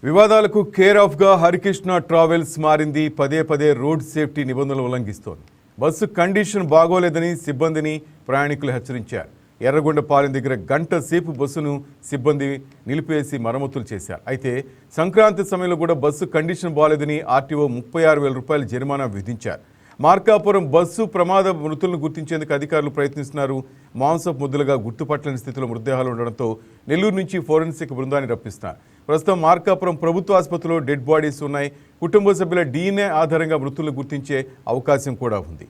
వివాదాలకు care ఆఫ్గా Harikrishna travels మారింది. పదే పదే రోడ్ సేఫ్టీ నిబంధనలు ఉల్లంఘిస్తోంది. బస్సు కండిషన్ బాగోలేదని సిబ్బందిని ప్రయాణికులు హెచ్చరించారు. ఎర్రగొండపాలెం దగ్గర గంట సేపు బస్సును సిబ్బంది నిలిపేసి మరమ్మతులు చేశారు. అయితే సంక్రాంతి సమయంలో కూడా బస్సు కండిషన్ బాగోలేదని ఆర్టీఓ 36,000 రూపాయల జరిమానా విధించారు. మార్కాపురం బస్సు ప్రమాద మృతులను గుర్తించేందుకు అధికారులు ప్రయత్నిస్తున్నారు. మాంసపు ముద్దలుగా గుర్తుపట్టలేని స్థితిలో మృతదేహాలు ఉండడంతో నెల్లూరు నుంచి ఫోరెన్సిక్ బృందాన్ని రప్పిస్తున్నారు. ప్రస్తుతం మార్కాపురం ప్రభుత్వ ఆసుపత్రిలో డెడ్ బాడీస్ ఉన్నాయి. కుటుంబ సభ్యుల DNA ఆధారంగా మృతులను గుర్తించే అవకాశం కూడా ఉంది.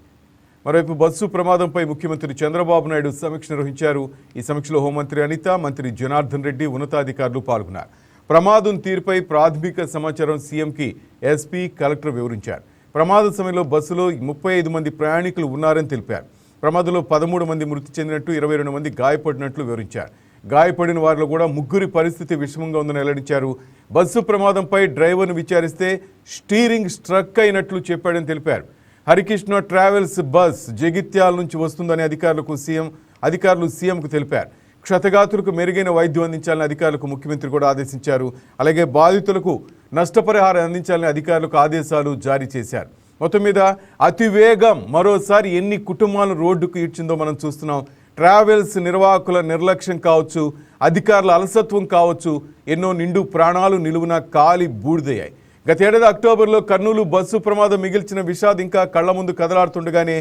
మరోవైపు బస్సు ప్రమాదంపై ముఖ్యమంత్రి చంద్రబాబు నాయుడు సమీక్ష నిర్వహించారు. ఈ సమీక్షలో హోంమంత్రి అనిత, మంత్రి జనార్దన్ రెడ్డి, ఉన్నతాధికారులు పాల్గొన్నారు. ప్రమాదం తీరుపై ప్రాథమిక సమాచారం సీఎంకి ఎస్పీ, కలెక్టర్ వివరించారు. ప్రమాద సమయంలో బస్సులో 35 మంది ప్రయాణికులు ఉన్నారని తెలిపారు. ప్రమాదంలో 13 మంది మృతి చెందినట్టు, 22 మంది గాయపడినట్లు వివరించారు. గాయపడిన వారిలో కూడా 3 పరిస్థితి విషమంగా ఉందని వెల్లడించారు. బస్సు ప్రమాదంపై డ్రైవర్ను విచారిస్తే స్టీరింగ్ స్ట్రక్ అయినట్లు చెప్పాడని తెలిపారు. హరికృష్ణ ట్రావెల్స్ బస్ జగిత్యాల నుంచి వస్తుందని అధికారులు సీఎంకు తెలిపారు. క్షతగాతులకు మెరుగైన వైద్యం అందించాలని అధికారులకు ముఖ్యమంత్రి కూడా ఆదేశించారు. అలాగే బాధితులకు నష్టపరిహారం అందించాలని అధికారులకు ఆదేశాలు జారీ చేశారు. మొత్తం మీద అతివేగం మరోసారి ఎన్ని కుటుంబాలను రోడ్డుకు ఈడ్చిందో మనం చూస్తున్నాం. ట్రావెల్స్ నిర్వాహకుల నిర్లక్ష్యం కావచ్చు, అధికారుల అలసత్వం కావచ్చు, ఎన్నో నిండు ప్రాణాలు నిలువున కాలి బూడిదయ్యాయి. గతేడాది అక్టోబర్లో కర్నూలు బస్సు ప్రమాదం మిగిల్చిన విషాదం ఇంకా కళ్ల ముందు కదలాడుతుండగానే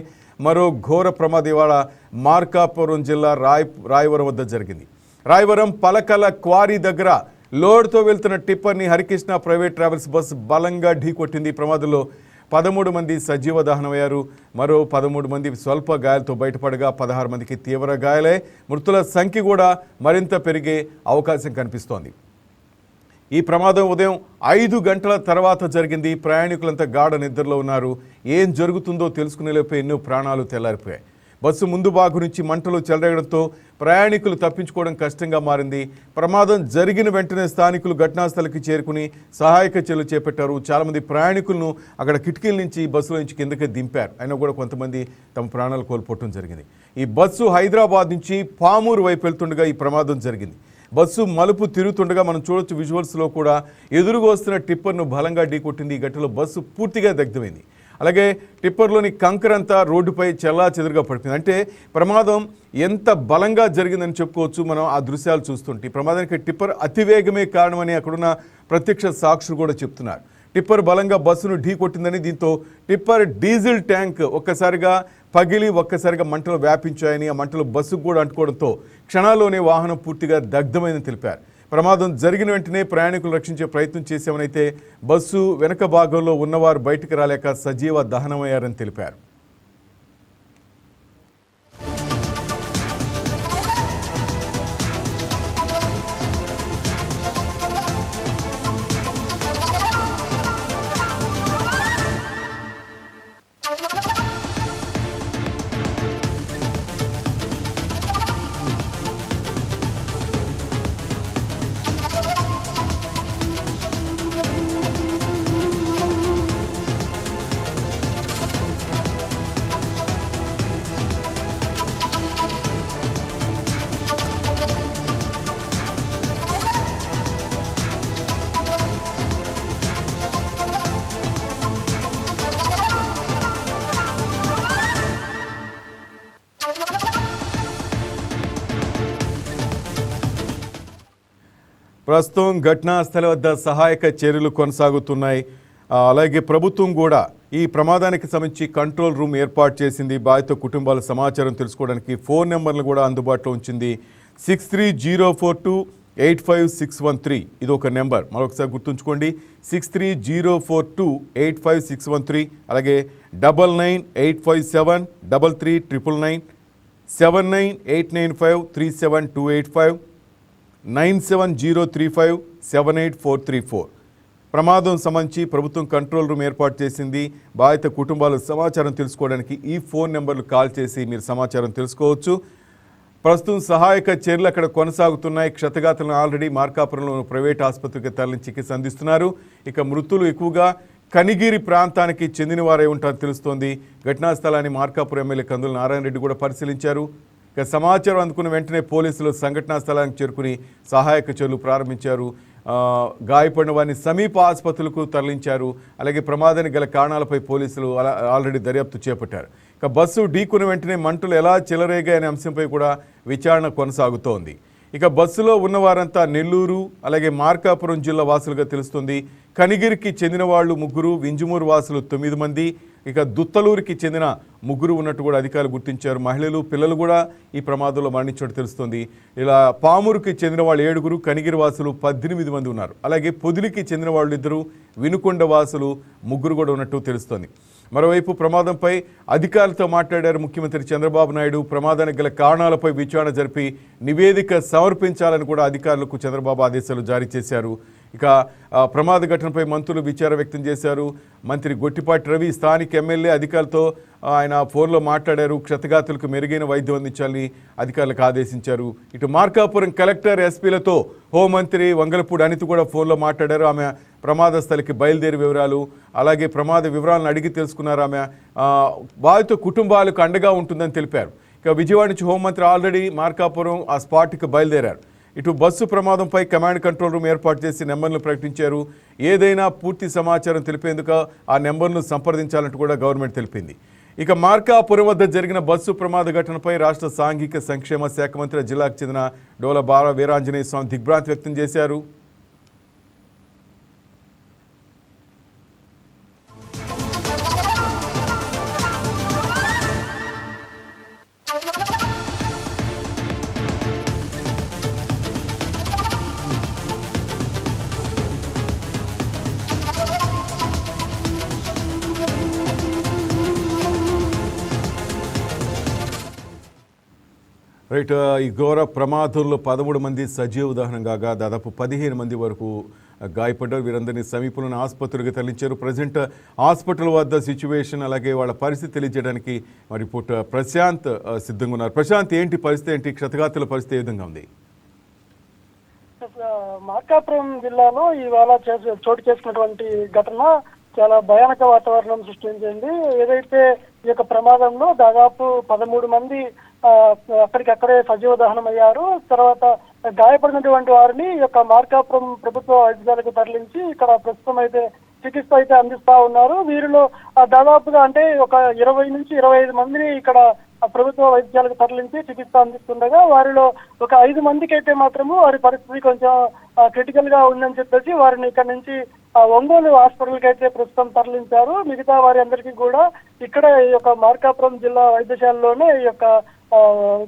మరో ఘోర ప్రమాదం ఇవాళ మార్కాపురం జిల్లా రాయవరం వద్ద జరిగింది. రాయవరం పలకల క్వారీ దగ్గర లోడ్తో వెళ్తున్న టిప్పర్ని హరికృష్ణ ప్రైవేట్ ట్రావెల్స్ బస్సు బలంగా ఢీకొట్టింది. ప్రమాదంలో 13 మంది సజీవ దహనమయ్యారు. మరో 13 మంది స్వల్ప గాయాలతో బయటపడగా 16 మందికి తీవ్ర గాయాలే. మృతుల సంఖ్య కూడా మరింత పెరిగే అవకాశం కనిపిస్తోంది. ఈ ప్రమాదం ఉదయం 5 గంటల తర్వాత జరిగింది. ప్రయాణికులంతా గాఢ నిద్రలో ఉన్నారు. ఏం జరుగుతుందో తెలుసుకునేలోపే ఎన్నో ప్రాణాలు తెల్లారిపోయాయి. బస్సు ముందు భాగం నుంచి మంటలు చెలరేగడంతో ప్రయాణికులు తప్పించుకోవడం కష్టంగా మారింది. ప్రమాదం జరిగిన వెంటనే స్థానికులు ఘటనాస్థలికి చేరుకుని సహాయక చర్యలు చేపట్టారు. చాలామంది ప్రయాణికులను అక్కడ కిటికీల నుంచి బస్సులో నుంచి కిందకే దింపారు. అయినా కూడా కొంతమంది తమ ప్రాణాలు కోల్పోవడం జరిగింది. ఈ బస్సు హైదరాబాద్ నుంచి పామూరు వైపు వెళ్తుండగా ఈ ప్రమాదం జరిగింది. బస్సు మలుపు తిరుగుతుండగా మనం చూడొచ్చు విజువల్స్లో కూడా ఎదురుగా వస్తున్న టిప్పర్ను బలంగా ఢీకొట్టింది. ఈ ఘటనలో బస్సు పూర్తిగా దగ్ధమైంది. అలాగే టిప్పర్లోని కంకర్ అంతా రోడ్డుపై చెల్లాచెదురుగా పడిపోయింది. అంటే ప్రమాదం ఎంత బలంగా జరిగిందని చెప్పుకోవచ్చు మనం ఆ దృశ్యాలు చూస్తుంటే. ఈ ప్రమాదానికి టిప్పర్ అతివేగమే కారణమని అక్కడున్న ప్రత్యక్ష సాక్షులు కూడా చెప్తున్నారు. టిప్పర్ బలంగా బస్సును ఢీకొట్టిందని, దీంతో టిప్పర్ డీజిల్ ట్యాంక్ ఒక్కసారిగా పగిలి ఒక్కసారిగా మంటలు వ్యాపించాయని, ఆ మంటలు బస్సుకు కూడా అంటుకోవడంతో క్షణాల్లోనే వాహనం పూర్తిగా దగ్ధమైందని తెలిపారు. ప్రమాదం జరిగిన వెంటనే ప్రయాణికులు రక్షించే ప్రయత్నం చేశామనైతే బస్సు వెనక భాగంలో ఉన్నవారు బయటకు రాలేక సజీవ దహనమయ్యారని తెలిపారు. ప్రస్తుతం ఘటనా స్థలం వద్ద సహాయక చర్యలు కొనసాగుతున్నాయి. అలాగే ప్రభుత్వం కూడా ఈ ప్రమాదానికి సంబంధించి కంట్రోల్ రూమ్ ఏర్పాటు చేసింది. బాధిత కుటుంబాల సమాచారం తెలుసుకోవడానికి ఫోన్ నెంబర్లు కూడా అందుబాటులో ఉంచింది. 6304285613 ఇది ఒక నెంబర్, మరొకసారి గుర్తుంచుకోండి. 6304285613. అలాగే 9985733999 798953725 9703578434. ప్రమాదం సంబంధించి ప్రభుత్వం కంట్రోల్ రూమ్ ఏర్పాటు చేసింది. బాధిత కుటుంబాల సమాచారం తెలుసుకోవడానికి ఈ ఫోన్ నెంబర్లు కాల్ చేసి మీరు సమాచారం తెలుసుకోవచ్చు. ప్రస్తుతం సహాయక చర్యలు అక్కడ కొనసాగుతున్నాయి. క్షతగాతులను ఆల్రెడీ మార్కాపురంలో ప్రైవేట్ ఆసుపత్రికి తరలించి చికిత్స అందిస్తున్నారు. ఇక మృతులు ఎక్కువగా కనిగిరి ప్రాంతానికి చెందిన వారే ఉంటారని తెలుస్తోంది. ఘటనా స్థలాన్ని మార్కాపురం ఎమ్మెల్యే కందుల నారాయణ రెడ్డి కూడా పరిశీలించారు. ఇక సమాచారం అందుకున్న వెంటనే పోలీసులు సంఘటనా స్థలానికి చేరుకుని సహాయక చర్యలు ప్రారంభించారు. గాయపడిన వారిని సమీప ఆసుపత్రులకు తరలించారు. అలాగే ప్రమాదానికి గల కారణాలపై పోలీసులు ఆల్రెడీ దర్యాప్తు చేపట్టారు. ఇక బస్సు ఢీకున్న వెంటనే మంటలు ఎలా చెలరేగాయనే అంశంపై కూడా విచారణ కొనసాగుతోంది. ఇక బస్సులో ఉన్నవారంతా నెల్లూరు అలాగే మార్కాపురం జిల్లా వాసులుగా తెలుస్తుంది. కనిగిరికి చెందిన వాళ్ళు 3, వింజమూరు వాసులు 9 మంది, ఇక దుత్తలూరుకి చెందిన 3 ఉన్నట్టు కూడా అధికారులు గుర్తించారు. మహిళలు, పిల్లలు కూడా ఈ ప్రమాదంలో మరణించినట్టు తెలుస్తుంది. ఇలా పామూరుకి చెందిన వాళ్ళు 7, కనిగిరి వాసులు 18 మంది ఉన్నారు. అలాగే పొదిలికి చెందిన వాళ్ళు 2, వినుకొండ వాసులు 3 కూడా ఉన్నట్టు తెలుస్తోంది. మరోవైపు ప్రమాదంపై అధికారులతో మాట్లాడారు ముఖ్యమంత్రి చంద్రబాబు నాయుడు. ప్రమాదానికి గల కారణాలపై విచారణ జరిపి నివేదిక సమర్పించాలని కూడా అధికారులకు చంద్రబాబు ఆదేశాలు జారీ చేశారు. ఇక ప్రమాద ఘటనపై మంత్రులు విచారం వ్యక్తం చేశారు. మంత్రి గొట్టిపాటి రవి స్థానిక ఎమ్మెల్యే అధికారులతో ఆయన ఫోన్లో మాట్లాడారు. క్షతగాతులకు మెరుగైన వైద్యం అందించాలని అధికారులకు ఆదేశించారు. ఇటు మార్కాపురం కలెక్టర్, ఎస్పీలతో హోంమంత్రి వంగలపూడి అనిత కూడా ఫోన్లో మాట్లాడారు. ఆమె ప్రమాద స్థలికి బయలుదేరి వివరాలు అలాగే ప్రమాద వివరాలను అడిగి తెలుసుకున్నారు. ఆమె బాధిత కుటుంబాలకు అండగా ఉంటుందని తెలిపారు. ఇక విజయవాడ నుంచి హోంమంత్రి ఆల్రెడీ మార్కాపురం ఆ స్పాట్కి బయలుదేరారు. ఇటు బస్సు ప్రమాదంపై కమాండ్ కంట్రోల్ రూమ్ ఏర్పాటు చేసి నెంబర్లు ప్రకటించారు. ఏదైనా పూర్తి సమాచారం తెలిపేందుకు ఆ నెంబర్ను సంప్రదించాలంటూ కూడా గవర్నమెంట్ తెలిపింది. ఇక మార్కాపురం వద్ద జరిగిన బస్సు ప్రమాద ఘటనపై రాష్ట్ర సాంఘిక సంక్షేమ శాఖ మంత్రి జిల్లాకు చెందిన డోల బాల వీరాంజనేయ స్వామి దిగ్భ్రాంతి వ్యక్తం చేశారు. రైట్, ఈ ఘోర ప్రమాదంలో 13 మంది సజీవ దహనం కాగా దాదాపు 15 మంది వరకు గాయపడ్డారు. వీరందరినీ సమీపంలోని ఆసుపత్రికి తరలించారు. ప్రజెంట్ హాస్పిటల్ వద్ద సిచ్యువేషన్ అలాగే వాళ్ళ పరిస్థితి తెలియజేయడానికి మా రిపోర్టర్ ప్రశాంత్ సిద్ధంగా ఉన్నారు. ప్రశాంత్, ఏంటి పరిస్థితి, ఏంటి క్షతగాతుల పరిస్థితి ఏ విధంగా ఉంది? మార్కాపురం జిల్లాలో ఇవాళ చోటు చేసుకున్నటువంటి ఘటన చాలా భయానక వాతావరణం సృష్టించింది. ఏదైతే ఈ యొక్క ప్రమాదంలో దాదాపు 13 మంది అక్కడికక్కడే సజీవ దహనం అయ్యారు. తర్వాత గాయపడినటువంటి వారిని ఈ యొక్క మార్కాపురం ప్రభుత్వ వైద్యశాలకు తరలించి ఇక్కడ ప్రస్తుతం అయితే చికిత్స అయితే అందిస్తా ఉన్నారు. వీరిలో దాదాపుగా అంటే ఒక 20 నుంచి 25 మందిని ఇక్కడ ప్రభుత్వ వైద్యాలకు తరలించి చికిత్స అందిస్తుండగా వారిలో ఒక 5 మందికి అయితే మాత్రము వారి పరిస్థితి కొంచెం క్రిటికల్ గా ఉందని చెప్పేసి వారిని ఇక్కడ నుంచి ఒంగోలు హాస్పిటల్కి అయితే ప్రస్తుతం తరలించారు. మిగతా వారి అందరికీ కూడా ఇక్కడ ఈ యొక్క మార్కాపురం జిల్లా వైద్యశాలలోనే ఈ యొక్క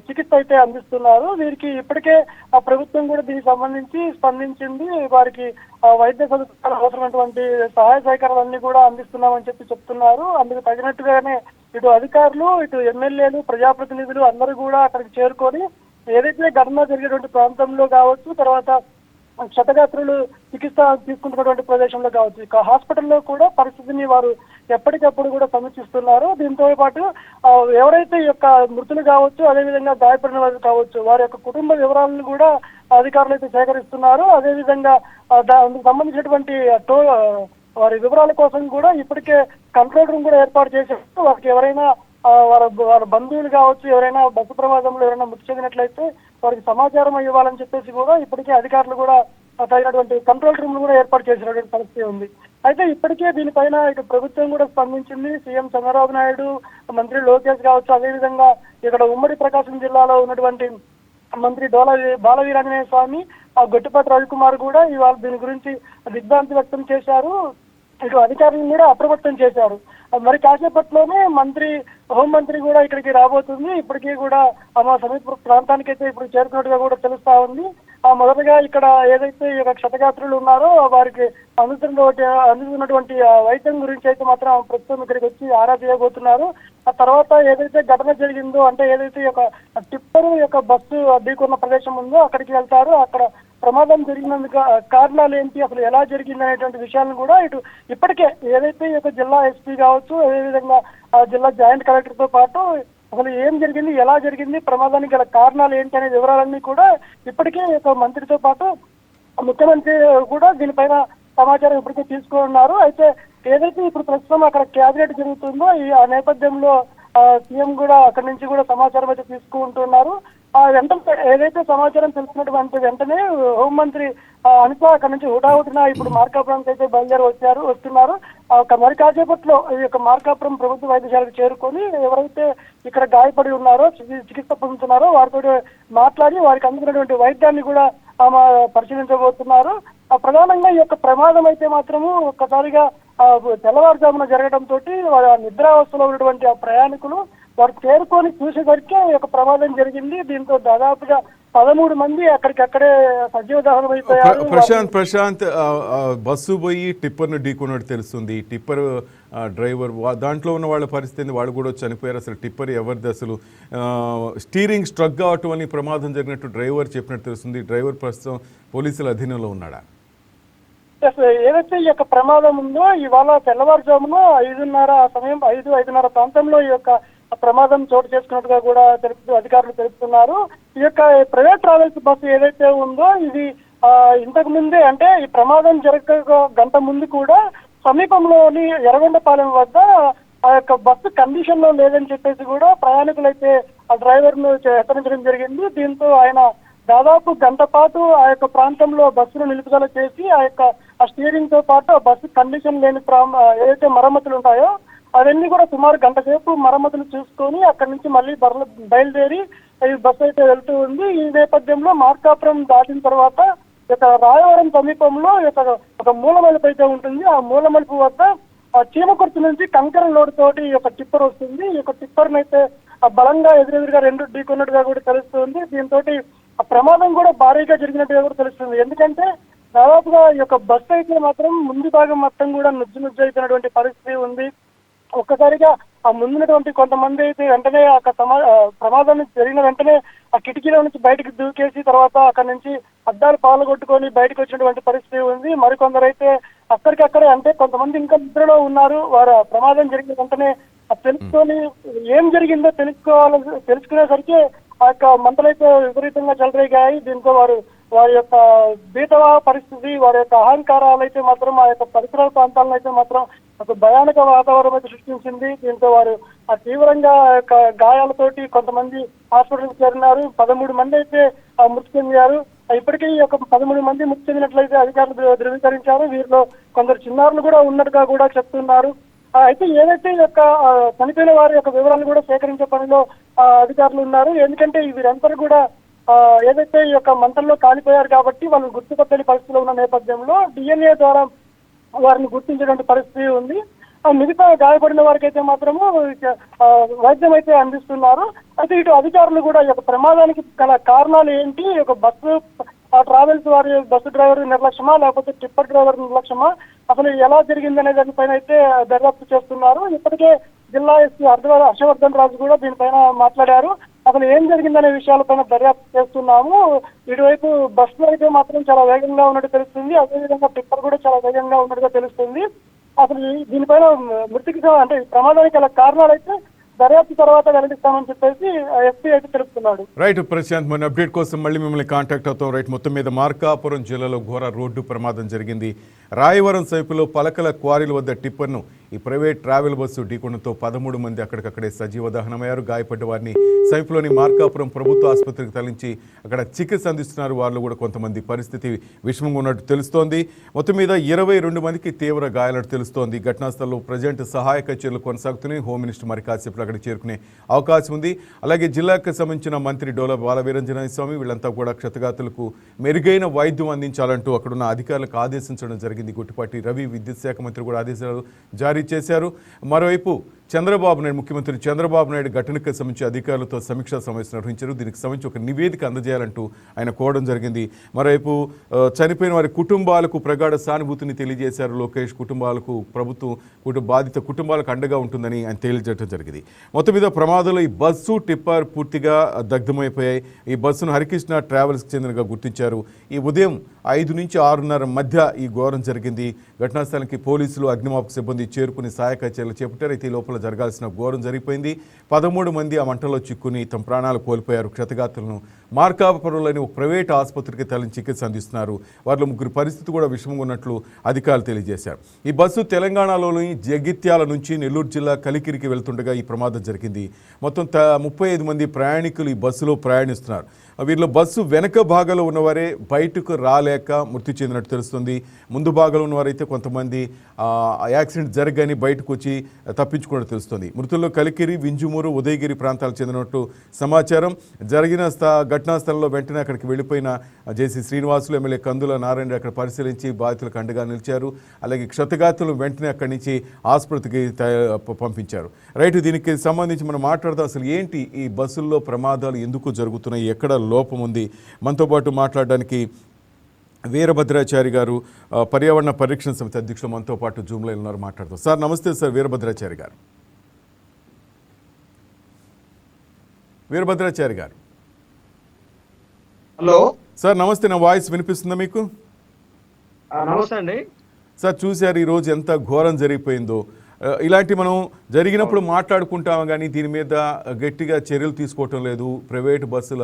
చికిత్స అయితే అందిస్తున్నారు. వీరికి ఇప్పటికే ఆ ప్రభుత్వం కూడా దీనికి సంబంధించి స్పందించింది. వారికి వైద్య సదుపాయాలు అవసరమైనటువంటి సహాయ సహకారాలన్నీ కూడా అందిస్తున్నామని చెప్తున్నారు. అందుకు తగినట్టుగానే ఇటు అధికారులు, ఇటు ఎమ్మెల్యేలు, ప్రజాప్రతినిధులు అందరూ కూడా అక్కడికి చేరుకొని ఏదైతే ఘటన జరిగేటువంటి ప్రాంతంలో కావచ్చు, తర్వాత క్షతగాత్రులు చికిత్స తీసుకుంటున్నటువంటి ప్రదేశంలో కావచ్చు, ఇక హాస్పిటల్లో కూడా పరిస్థితిని వారు ఎప్పటికప్పుడు కూడా సమీక్షిస్తున్నారు. దీంతో పాటు ఎవరైతే ఈ యొక్క మృతులు కావచ్చు, అదేవిధంగా గాయపడిన వారు కావచ్చు, వారి యొక్క కుటుంబ వివరాలను కూడా అధికారులు అయితే సేకరిస్తున్నారు. అదేవిధంగా దానికి సంబంధించినటువంటి వారి వివరాల కోసం కూడా ఇప్పటికే కంట్రోల్ రూమ్ కూడా ఏర్పాటు చేశారు. వారికి ఎవరైనా వారి బంధువులు కావచ్చు, ఎవరైనా బస్సు ప్రమాదంలో ఎవరైనా మృతి చెందినట్లయితే వారికి సమాచారం ఇవ్వాలని చెప్పేసి కూడా ఇప్పటికే అధికారులు కూడా తగినటువంటి కంట్రోల్ రూమ్ కూడా ఏర్పాటు చేసినటువంటి పరిస్థితి ఉంది. అయితే ఇప్పటికే దీనిపైన ఇటు ప్రభుత్వం కూడా స్పందించింది. సీఎం చంద్రబాబు నాయుడు, మంత్రి లోకేష్ కావచ్చు, అదేవిధంగా ఇక్కడ ఉమ్మడి ప్రకాశం జిల్లాలో ఉన్నటువంటి మంత్రి బాల వీరాంజనేయ స్వామి, గొట్టిపాటి రవికుమార్ కూడా ఇవాళ దీని గురించి దిగ్భ్రాంతి వ్యక్తం చేశారు. ఇటు అధికారులను కూడా అప్రమత్తం చేశారు. మరి కాసేపట్లోనే హోంమంత్రి కూడా ఇక్కడికి రాబోతుంది. ఇప్పటికీ కూడా మా సమీప ప్రాంతానికి అయితే ఇప్పుడు చేరుకున్నట్టుగా కూడా తెలుస్తా ఉంది. మొదటగా ఇక్కడ ఏదైతే ఈ క్షతగాత్రులు ఉన్నారో వారికి అందుతున్నటువంటి వైద్యం గురించి అయితే మాత్రం ప్రస్తుతం ఇక్కడికి వచ్చి ఆరా చేయబోతున్నారు. ఆ తర్వాత ఏదైతే ఘటన జరిగిందో, అంటే ఏదైతే ఈ యొక్క టిప్పరు యొక్క బస్సు ఢీకొన్న ప్రదేశం ఉందో అక్కడికి వెళ్తారు. అక్కడ ప్రమాదం జరిగినందుకు కారణాలు ఏంటి, అసలు ఎలా జరిగింది అనేటువంటి విషయాలను కూడా ఇప్పటికే ఏదైతే ఈ యొక్క జిల్లా ఎస్పీ కావచ్చు, అదేవిధంగా జిల్లా జాయింట్ కలెక్టర్ తో పాటు అసలు ఏం జరిగింది, ఎలా జరిగింది, ప్రమాదానికి గల కారణాలు ఏంటి అనే వివరాలన్నీ కూడా ఇప్పటికే ఈ యొక్క మంత్రితో పాటు ముఖ్యమంత్రి కూడా దీనిపైన సమాచారం ఇప్పటికే తీసుకున్నారు. అయితే ఏదైతే ఇప్పుడు ప్రస్తుతం అక్కడ క్యాబినెట్ జరుగుతుందో ఆ నేపథ్యంలో సీఎం కూడా అక్కడి నుంచి కూడా సమాచారం అయితే తీసుకుంటున్నారు. ఆ వెంటనే ఏదైతే సమాచారం తెలిసినటువంటి వెంటనే హోంమంత్రి అనిత అక్కడ నుంచి హుటాహుటిన ఇప్పుడు మార్కాపురంకి అయితే వస్తున్నారు. మరి కాసేపట్లో ఈ యొక్క మార్కాపురం ప్రభుత్వ వైద్యశాలకు చేరుకొని ఎవరైతే ఇక్కడ గాయపడి ఉన్నారో చికిత్స పొందుతున్నారో వారితో మాట్లాడి వారికి అందుకున్నటువంటి వైద్యాన్ని కూడా పరిశీలించబోతున్నారు. ప్రధానంగా ఈ యొక్క ప్రమాదం అయితే మాత్రము ఒక్కసారిగా తెల్లవారుజామున జరగడంతో నిద్రావస్థలో ఉన్నటువంటి ఆ ప్రయాణికులు వారు చేరుకొని చూసేసరికి ఈ యొక్క ప్రమాదం జరిగింది. దీంతో దాదాపుగా 13 మంది అక్కడికక్కడే సజీవ దహనం అయిపోయారు. ప్రశాంత్ బస్సు పోయి టిప్పర్ను ఢీకొన్నట్టు తెలుస్తుంది. టిప్పర్ డ్రైవర్ దాంట్లో ఉన్న వాళ్ళ పరిస్థితి, వాళ్ళు కూడా చనిపోయారు. అసలు టిప్పర్ ఎవరిది, అసలు స్టీరింగ్ స్ట్రక్ కావటం అని ప్రమాదం జరిగినట్టు డ్రైవర్ చెప్పినట్టు తెలుస్తుంది. డ్రైవర్ ప్రస్తుతం పోలీసుల అధీనంలో ఉన్నాడా? ఏదైతే ఈ యొక్క ప్రమాదం ఉందో ఇవాళ తెల్లవారుజామున 5:30 ప్రాంతంలో ఈ యొక్క ప్రమాదం చోటు చేసుకున్నట్టుగా కూడా అధికారులు తెలుపుతున్నారు. ఈ యొక్క ప్రైవేట్ ట్రావెల్స్ బస్సు ఏదైతే ఉందో ఇది ఇంతకు ముందే, అంటే ఈ ప్రమాదం జరగక గంట ముందు కూడా సమీపంలోని ఎర్రగొండపాలెం వద్ద ఆ యొక్క బస్సు కండిషన్ లో లేదని చెప్పేసి కూడా ప్రయాణికులైతే ఆ డ్రైవర్ ను హెచ్చరించడం జరిగింది. దీంతో ఆయన దాదాపు గంట పాటు ఆ యొక్క ప్రాంతంలో బస్సును నిలుపుదల చేసి ఆ స్టీరింగ్ తో పాటు ఆ బస్సు కండిషన్ లేని ఏదైతే మరమ్మతులు ఉంటాయో అవన్నీ కూడా సుమారు గంట సేపు మరమ్మతులు చూసుకొని అక్కడి నుంచి మళ్ళీ బయలుదేరి ఈ బస్సు అయితే వెళ్తూ ఉంది. ఈ నేపథ్యంలో మార్కాపురం దాటిన తర్వాత ఇక రాయవరం సమీపంలో ఒక మూలమలుపు అయితే ఉంటుంది. ఆ మూలమలుపు వద్ద ఆ చీమకుర్తి నుంచి కంకర లోడ్ తోటి ఈ యొక్క టిప్పర్ వస్తుంది. ఈ యొక్క టిప్పర్ నైతే బలంగా ఎదురెదురుగా 2 ఢీకొన్నట్టుగా కూడా తెలుస్తుంది. దీంతో ఆ ప్రమాదం కూడా భారీగా జరిగినట్టుగా కూడా తెలుస్తుంది. ఎందుకంటే దాదాపుగా ఈ యొక్క బస్సు అయితే మాత్రం ముందు భాగం మొత్తం కూడా నుజ్జు అయిపోయినటువంటి పరిస్థితి ఉంది. ఒక్కసారిగా ఆ ముందున్నటువంటి కొంతమంది అయితే వెంటనే ప్రమాదం జరిగిన వెంటనే ఆ కిటికీలో నుంచి బయటకు దూకేసి తర్వాత అక్కడి నుంచి అద్దాలు పాల్గొట్టుకొని బయటకు వచ్చినటువంటి పరిస్థితి ఉంది. మరికొందరైతే అక్కడికక్కడే, అంటే కొంతమంది ఇంకా నిద్రలో ఉన్నారు. వారు ప్రమాదం జరిగిన వెంటనే తెలుసుకొని ఏం జరిగిందో తెలుసుకునేసరికి ఆ యొక్క మంటలైతే విపరీతంగా చెలరేగాయి. దీంతో వారి యొక్క బీతవా పరిస్థితి, వారి యొక్క అహంకారాలు అయితే మాత్రం ఆ యొక్క పరిసర ప్రాంతాలను అయితే మాత్రం ఒక భయానక వాతావరణం అయితే సృష్టించింది. దీంతో వారు తీవ్రంగా గాయాలతోటి కొంతమంది హాస్పిటల్కి చేరినారు. 13 మంది అయితే మృతి చెందారు. ఇప్పటికీ ఈ యొక్క 13 మంది మృతి చెందినట్లయితే అధికారులు ధృవీకరించారు. వీరిలో కొందరు చిన్నారులు కూడా ఉన్నట్టుగా కూడా చెప్తున్నారు. అయితే ఏదైతే ఈ యొక్క చనిపోయిన వారి యొక్క వివరాలు కూడా సేకరించే పనిలో అధికారులు ఉన్నారు. ఎందుకంటే వీరందరూ కూడా ఏదైతే ఈ యొక్క మంటల్లో కాలిపోయారు కాబట్టి వాళ్ళు గుర్తుపట్టని పరిస్థితిలో ఉన్న నేపథ్యంలో DNA ద్వారా వారిని గుర్తించేటువంటి పరిస్థితి ఉంది. మిగతా గాయపడిన వారికి అయితే మాత్రము వైద్యం అయితే అందిస్తున్నారు. అయితే ఇటు అధికారులు కూడా ఈ యొక్క ప్రమాదానికి గల కారణాలు ఏంటి, ఈ యొక్క ట్రావెల్స్ వారి బస్సు డ్రైవర్ నిర్లక్ష్యమా లేకపోతే టిప్పర్ డ్రైవర్ నిర్లక్ష్యమా, అసలు ఎలా జరిగిందనే దానిపైన అయితే దర్యాప్తు చేస్తున్నారు. ఇప్పటికే జిల్లా ఎస్పీ హర్షవర్ధన్ రాజు కూడా దీనిపైన మాట్లాడారు. అసలు ఏం జరిగిందనే విషయాలపైన దర్యాప్తు చేస్తున్నాము. ఇటువైపు బస్సులో అయితే మాత్రం చాలా వేగంగా ఉన్నట్టు తెలుస్తుంది. అదేవిధంగా టిప్పర్ కూడా చాలా వేగంగా ఉన్నట్టుగా తెలుస్తుంది. అసలు దీనిపైన మృతికి అంటే ప్రమాదానికి గల కారణాలు అయితే దర్యాప్తు తర్వాత వెల్లడిస్తామని చెప్పేసి ఎస్పీ అయితే తెలుపుతున్నాడు. రైట్ ప్రశాంత్, మన అప్డేట్ కోసం మళ్ళీ మిమ్మల్ని కాంటాక్ట్ అవుతాం. రైట్, మొత్తం మీద మార్కాపురం జిల్లాలో ఘోర రోడ్డు ప్రమాదం జరిగింది. రాయవరం సమీపంలో పలకల క్వారీల వద్ద టిప్పర్ను ఈ ప్రైవేట్ ట్రావెల్ బస్సు ఢీకొనడంతో 13 మంది అక్కడికక్కడే సజీవ దహనమయ్యారు. గాయపడ్డ వారిని సమీపంలోని మార్కాపురం ప్రభుత్వ ఆసుపత్రికి తరలించి అక్కడ చికిత్స అందిస్తున్నారు. వాళ్ళు కూడా కొంతమంది పరిస్థితి విషమంగా ఉన్నట్టు తెలుస్తోంది. మొత్తం మీద 22 మందికి తీవ్ర గాయాలట్టు తెలుస్తోంది. ఘటనా స్థలంలో ప్రజెంట్ సహాయక చర్యలు కొనసాగుతున్నాయి. హోమ్ మినిస్టర్ మరి కాసేపు అక్కడికి చేరుకునే అవకాశం ఉంది. అలాగే జిల్లాకు సంబంధించిన మంత్రి డోలా బాలవీరంజన స్వామి వీళ్ళంతా కూడా క్షతగాతులకు మెరుగైన వైద్యం అందించాలంటూ అక్కడున్న అధికారులకు ఆదేశించడం జరిగింది. గుట్టిపాటి రవి విద్యుత్ శాఖ మంత్రి కూడా ఆదేశాలు జారీ చేశారు. మరోవైపు ముఖ్యమంత్రి చంద్రబాబు నాయుడు ఘటనకు సంబంధించి అధికారులతో సమీక్షా సమావేశం నిర్వహించారు. దీనికి సంబంధించి ఒక నివేదిక అందజేయాలంటూ ఆయన కోరడం జరిగింది. మరోవైపు చనిపోయిన వారి కుటుంబాలకు ప్రగాఢ సానుభూతిని తెలియజేశారు. లోకేష్ ప్రభుత్వం బాధిత కుటుంబాలకు అండగా ఉంటుందని ఆయన తెలియజేయడం జరిగింది. మొత్తం మీద ప్రమాదంలో ఈ బస్సు టిప్పర్ పూర్తిగా దగ్ధమైపోయాయి. ఈ బస్సును హరికృష్ణ ట్రావెల్స్కి చెందినగా గుర్తించారు. ఈ ఉదయం 5 నుంచి 6:30 మధ్య ఈ ఘోరం జరిగింది. ఘటనా స్థలానికి పోలీసులు అగ్నిమాపక సిబ్బంది చేరుకుని సహాయక చర్యలు చేపట్టారు. అయితే ఈ లోపల జరగాల్సిన ఘోరం జరిగిపోయింది. 13 మంది ఆ మంటలో చిక్కుని తమ ప్రాణాలు కోల్పోయారు. క్షతగాత్రులను మార్కాపురంలోని ఒక ప్రైవేట్ ఆసుపత్రికి తరలించి చికిత్స అందిస్తున్నారు. వారిలో 3 పరిస్థితి కూడా విషమంగా ఉన్నట్లు అధికారులు తెలియజేశారు. ఈ బస్సు తెలంగాణలోని జగిత్యాల నుంచి నెల్లూరు జిల్లా కలికిరికి వెళ్తుండగా ఈ ప్రమాదం జరిగింది. మొత్తం 35 మంది ప్రయాణికులు ఈ బస్సులో ప్రయాణిస్తున్నారు. వీరిలో బస్సు వెనక భాగంలో ఉన్నవారే బయటకు రాలేక మృతి చెందినట్టు తెలుస్తుంది. ముందు భాగంలో ఉన్నవారైతే కొంతమంది యాక్సిడెంట్ జరగని బయటకు వచ్చి తప్పించుకున్నట్టు తెలుస్తుంది. మృతుల్లో కలికిరి, వింజమూరు, ఉదయగిరి ప్రాంతాలకు చెందినట్టు సమాచారం. జరిగిన ఘటనా స్థలంలో వెంటనే అక్కడికి వెళ్ళిపోయిన జేసీ శ్రీనివాసులు, ఎమ్మెల్యే కందుల నారాయణ అక్కడ పరిశీలించి బాధితులకు అండగా నిలిచారు. అలాగే క్షతగాతులు వెంటనే అక్కడి నుంచి ఆసుపత్రికి పంపించారు. రైట్, దీనికి సంబంధించి మనం మాట్లాడదాం. అసలు ఏంటి ఈ బస్సుల్లో ప్రమాదాలు ఎందుకు జరుగుతున్నాయి, ఎక్కడ లోపం ఉంది? మనతో పాటు మాట్లాడడానికి వీరభద్రాచారి గారు, పర్యావరణ పరిరక్షణ సమితి అధ్యక్షులు మనతో పాటు జూమ్లో ఉన్నారు. మాట్లాడుతాం. సార్ నమస్తే. సార్ వీరభద్రాచారి గారు. వీరభద్రాచారి గారు హలో సార్ నమస్తే. నా వాయిస్ వినిపిస్తుందా మీకు? నమస్తే అండి. సార్ చూశారు ఈరోజు ఎంత ఘోరం జరిగిపోయిందో. ఇలాంటి మనం జరిగినప్పుడు మాట్లాడుకుంటాం, కానీ దీని మీద గట్టిగా చర్యలు తీసుకోవటం లేదు. ప్రైవేటు బస్సుల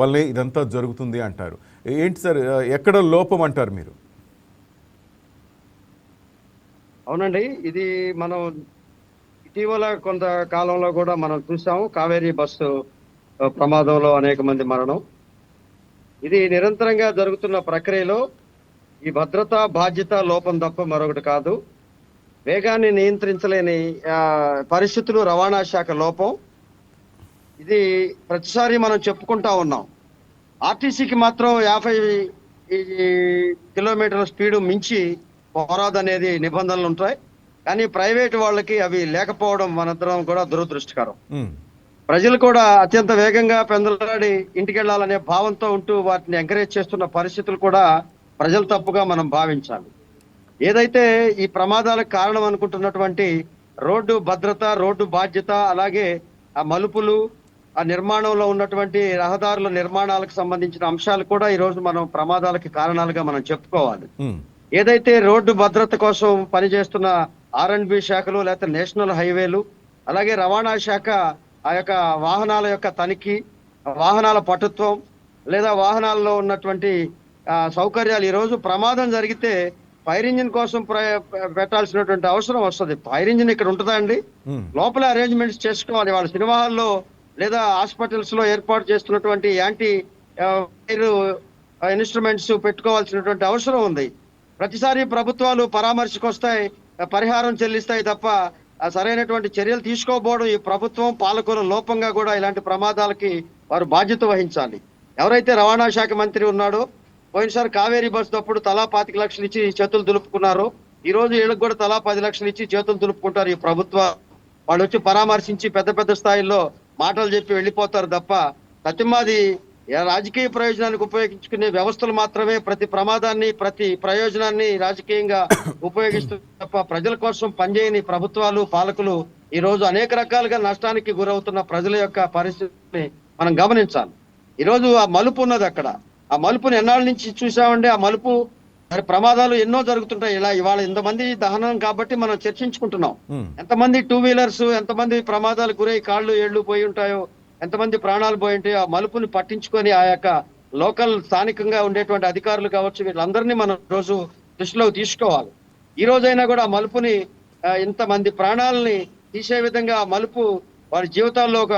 వల్లే ఇదంతా జరుగుతుంది అంటారు. ఏంటి సార్, ఎక్కడ లోపం అంటారు మీరు? అవునండి, ఇది మనం ఇటీవల కొంత కాలంలో కూడా మనం చూసాము. కావేరీ బస్సు ప్రమాదంలో అనేక మంది మరణం. ఇది నిరంతరంగా జరుగుతున్న ప్రక్రియలో ఈ భద్రతా బాధ్యత లోపం తప్ప మరొకటి కాదు. వేగాన్ని నియంత్రించలేని పరిస్థితులు, రవాణా శాఖ లోపం. ఇది ప్రతిసారి మనం చెప్పుకుంటా ఉన్నాం. ఆర్టీసీకి మాత్రం 50 కిలోమీటర్ల స్పీడు మించి పోరాదనేది నిబంధనలు ఉంటాయి. కానీ ప్రైవేట్ వాళ్ళకి అవి లేకపోవడం మనందరం కూడా దురదృష్టకరం. ప్రజలు కూడా అత్యంత వేగంగా పెందలాడి ఇంటికి వెళ్ళాలనే భావంతో ఉంటూ వాటిని ఎంకరేజ్ చేస్తున్న పరిస్థితులు కూడా ప్రజలు తప్పుగా మనం భావించాలి. ఏదైతే ఈ ప్రమాదాలకు కారణం అనుకుంటున్నటువంటి రోడ్డు భద్రత, రోడ్డు బాధ్యత, అలాగే ఆ మలుపులు, ఆ నిర్మాణంలో ఉన్నటువంటి రహదారుల నిర్మాణాలకు సంబంధించిన అంశాలు కూడా ఈ రోజు మనం ప్రమాదాలకి కారణాలుగా మనం చెప్పుకోవాలి. ఏదైతే రోడ్డు భద్రత కోసం పనిచేస్తున్న R&B శాఖలు, లేకపోతే నేషనల్ హైవేలు, అలాగే రవాణా శాఖ ఆ యొక్క వాహనాల యొక్క తనిఖీ, వాహనాల పటుత్వం, లేదా వాహనాల్లో ఉన్నటువంటి సౌకర్యాలు. ఈ రోజు ప్రమాదం జరిగితే ఫైర్ ఇంజిన్ కోసం పెట్టాల్సినటువంటి అవసరం వస్తుంది. ఫైర్ ఇంజిన్ ఇక్కడ ఉంటుందా అండి? లోపల అరేంజ్మెంట్స్ చేసుకోవాలి. వాళ్ళ సినిమా హాల్లో లేదా హాస్పిటల్స్ లో ఏర్పాటు చేస్తున్నటువంటి యాంటీ ఫైర్ ఇన్స్ట్రుమెంట్స్ పెట్టుకోవాల్సినటువంటి అవసరం ఉంది. ప్రతిసారి ప్రభుత్వాలు పరామర్శకు వస్తాయి, పరిహారం చెల్లిస్తాయి తప్ప సరైనటువంటి చర్యలు తీసుకోకపోవడం ఈ ప్రభుత్వం, పాలకుల లోపంగా కూడా ఇలాంటి ప్రమాదాలకి వారు బాధ్యత వహించాలి. ఎవరైతే రవాణా శాఖ మంత్రి ఉన్నాడో, పోయినసారి కావేరీ బస్సు అప్పుడు తలా 25 లక్షలు ఇచ్చి చేతులు దులుపుకున్నారు. ఈ రోజు వీళ్ళకి కూడా తలా 10 లక్షలు ఇచ్చి చేతులు దులుపుకుంటారు ఈ ప్రభుత్వ. వాళ్ళు వచ్చి పరామర్శించి పెద్ద పెద్ద స్థాయిలో మాటలు చెప్పి వెళ్ళిపోతారు తప్ప సత్యమాది రాజకీయ ప్రయోజనానికి ఉపయోగించుకునే వ్యవస్థలు మాత్రమే ప్రతి ప్రమాదాన్ని, ప్రతి ప్రయోజనాన్ని రాజకీయంగా ఉపయోగిస్తుంది తప్ప ప్రజల కోసం పనిచేయని ప్రభుత్వాలు, పాలకులు ఈ రోజు అనేక రకాలుగా నష్టానికి గురవుతున్న ప్రజల యొక్క పరిస్థితిని మనం గమనించాలి. ఈ రోజు ఆ మలుపు ఉన్నది అక్కడ. ఆ మలుపుని ఎన్నాళ్ళ నుంచి చూసామండి. ఆ మలుపు ప్రమాదాలు ఎన్నో జరుగుతుంటాయి. ఇలా ఇవాళ ఇంతమంది దహనం కాబట్టి మనం చర్చించుకుంటున్నాం. ఎంతమంది 2 వీలర్స్, ఎంతమంది ప్రమాదాలు గురై కాళ్ళు ఏళ్ళు పోయి ఉంటాయో, ఎంతమంది ప్రాణాలు పోయి ఉంటాయో. ఆ మలుపుని పట్టించుకొని ఆ యొక్క లోకల్ స్థానికంగా ఉండేటువంటి అధికారులు కావచ్చు, వీళ్ళందరినీ మనం రోజు దృష్టిలోకి తీసుకోవాలి. ఈ రోజైనా కూడా ఆ మలుపుని, ఇంతమంది ప్రాణాలని తీసే విధంగా ఆ మలుపు వారి జీవితాల్లో ఒక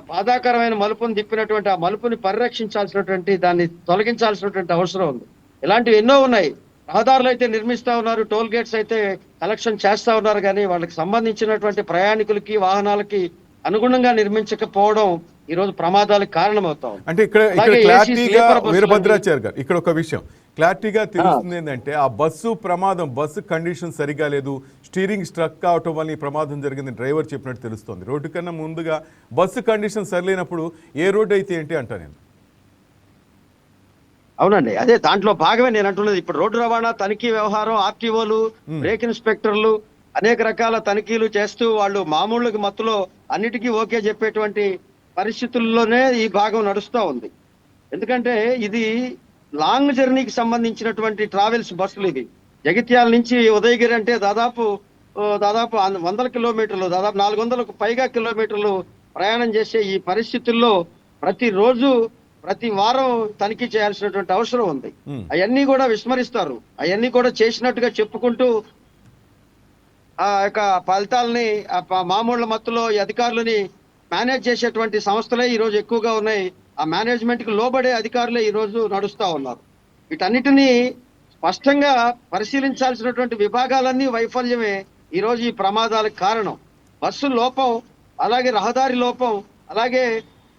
బాధాకరమైన మలుపుని తిప్పినటువంటి ఆ మలుపుని పరిరక్షించాల్సినటువంటి, దాన్ని తొలగించాల్సినటువంటి అవసరం ఉంది. ఇలాంటివి ఎన్నో ఉన్నాయి. రహదారులు అయితే నిర్మిస్తా ఉన్నారు, టోల్ గేట్స్ అయితే కలెక్షన్ చేస్తా ఉన్నారు, కానీ వాళ్ళకి సంబంధించినటువంటి ప్రయాణికులకి, వాహనాలకి అనుగుణంగా నిర్మించకపోవడం ఈ రోజు ప్రమాదాలకు కారణమవుతాం. అంటే ఇక్కడ క్లారిటీగా వీరభద్రాచారి గారు, ఇక్కడ ఒక విషయం క్లారిటీగా తెలుస్తుంది ఏంటంటే, ఆ బస్సు ప్రమాదం, బస్సు కండిషన్ సరిగా లేదు, స్టీరింగ్ స్ట్రక్ అవటం వల్ల ఈ ప్రమాదం జరిగింది డ్రైవర్ చెప్పినట్టు తెలుస్తుంది. రోడ్డు కన్నా ముందుగా బస్సు కండిషన్ సరిలేనప్పుడు ఏ రోడ్డు అయితే ఏంటి అంటా నేను. అవునండి, అదే దాంట్లో భాగమే నేను అంటున్నది. ఇప్పుడు రోడ్డు రవాణా తనిఖీ వ్యవహారం, ఆర్టీఓలు, బ్రేక్ ఇన్స్పెక్టర్లు అనేక రకాల తనిఖీలు చేస్తూ వాళ్ళు మామూలుగా మత్తులో అన్నిటికీ ఓకే చెప్పేటువంటి పరిస్థితుల్లోనే ఈ భాగం నడుస్తూ ఉంది. ఎందుకంటే ఇది లాంగ్ జర్నీకి సంబంధించినటువంటి ట్రావెల్స్ బస్సులు. ఇవి జగిత్యాల నుంచి ఉదయగిరి అంటే దాదాపు దాదాపు వందల కిలోమీటర్లు, దాదాపు 400కు పైగా కిలోమీటర్లు ప్రయాణం చేసే ఈ పరిస్థితుల్లో ప్రతిరోజు ప్రతి వారం తనిఖీ చేయాల్సినటువంటి అవసరం ఉంది. అవన్నీ కూడా విస్మరిస్తారు. అవన్నీ కూడా చేసినట్టుగా చెప్పుకుంటూ ఆ యొక్క ఫలితాలని మామూళ్ళ మత్తులో ఈ అధికారులని మేనేజ్ చేసేటువంటి సంస్థలే ఈ రోజు ఎక్కువగా ఉన్నాయి. ఆ మేనేజ్మెంట్ కి లోబడే అధికారులే ఈ రోజు నడుస్తా ఉన్నారు. వీటన్నిటినీ స్పష్టంగా పరిశీలించాల్సినటువంటి విభాగాలన్నీ వైఫల్యమే ఈ రోజు ఈ ప్రమాదాలకు కారణం. బస్సు లోపం, అలాగే రహదారి లోపం, అలాగే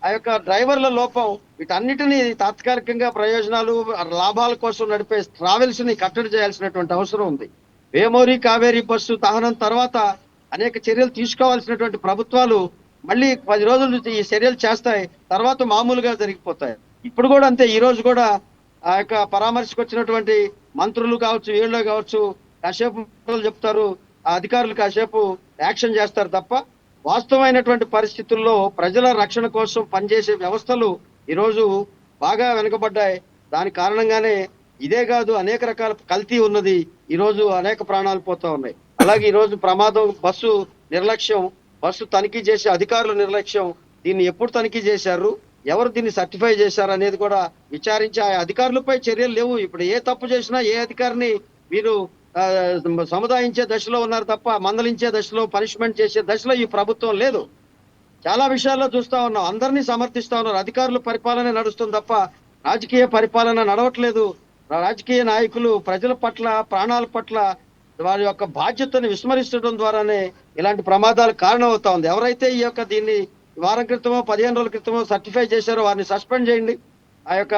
ఆ యొక్క డ్రైవర్ల లోపం, వీటన్నిటినీ తాత్కాలికంగా ప్రయోజనాలు లాభాల కోసం నడిపే ట్రావెల్స్ ని కట్టడి చేయాల్సినటువంటి అవసరం ఉంది. వేమూరి కావేరీ బస్సు దహనం తర్వాత అనేక చర్యలు తీసుకోవాల్సినటువంటి ప్రభుత్వాలు మళ్ళీ 10 రోజుల నుంచి ఈ చర్యలు చేస్తాయి, తర్వాత మామూలుగా జరిగిపోతాయి. ఇప్పుడు కూడా అంతే. ఈ రోజు కూడా ఆ యొక్క పరామర్శకు వచ్చినటువంటి మంత్రులు కావచ్చు, వీళ్ళు కావచ్చు, కాసేపు చెప్తారు, ఆ అధికారులు కాసేపు యాక్షన్ చేస్తారు తప్ప వాస్తవమైనటువంటి పరిస్థితుల్లో ప్రజల రక్షణ కోసం పనిచేసే వ్యవస్థలు ఈరోజు బాగా వెనుకబడ్డాయి. దాని కారణంగానే ఇదే కాదు, అనేక రకాల కల్తీ ఉన్నది. ఈ రోజు అనేక ప్రాణాలు పోతా ఉన్నాయి. అలాగే ఈ రోజు ప్రమాదం, బస్సు నిర్లక్ష్యం, బస్సు తనిఖీ చేసే అధికారుల నిర్లక్ష్యం. దీన్ని ఎప్పుడు తనిఖీ చేశారు, ఎవరు దీన్ని సర్టిఫై చేశారు అనేది కూడా విచారించి ఆ అధికారులపై చర్యలు లేవు. ఇప్పుడు ఏ తప్పు చేసినా ఏ అధికారిని మీరు సముదాయించే దశలో ఉన్నారు తప్ప మందలించే దశలో, పనిష్మెంట్ చేసే దశలో ఈ ప్రభుత్వం లేదు. చాలా విషయాల్లో చూస్తా ఉన్నాం, అందరినీ సమర్థిస్తా ఉన్నారు. అధికారుల పరిపాలన నడుస్తుంది తప్ప రాజకీయ పరిపాలన నడవట్లేదు. రాజకీయ నాయకులు ప్రజల పట్ల, ప్రాణాల పట్ల వారి యొక్క బాధ్యతను విస్మరించడం ద్వారానే ఇలాంటి ప్రమాదాలు కారణమవుతా ఉంది. ఎవరైతే ఈ యొక్క దీన్ని వారం క్రితమో 15 రోజుల క్రితమో సర్టిఫై చేశారో వారిని సస్పెండ్ చేయండి. ఆ యొక్క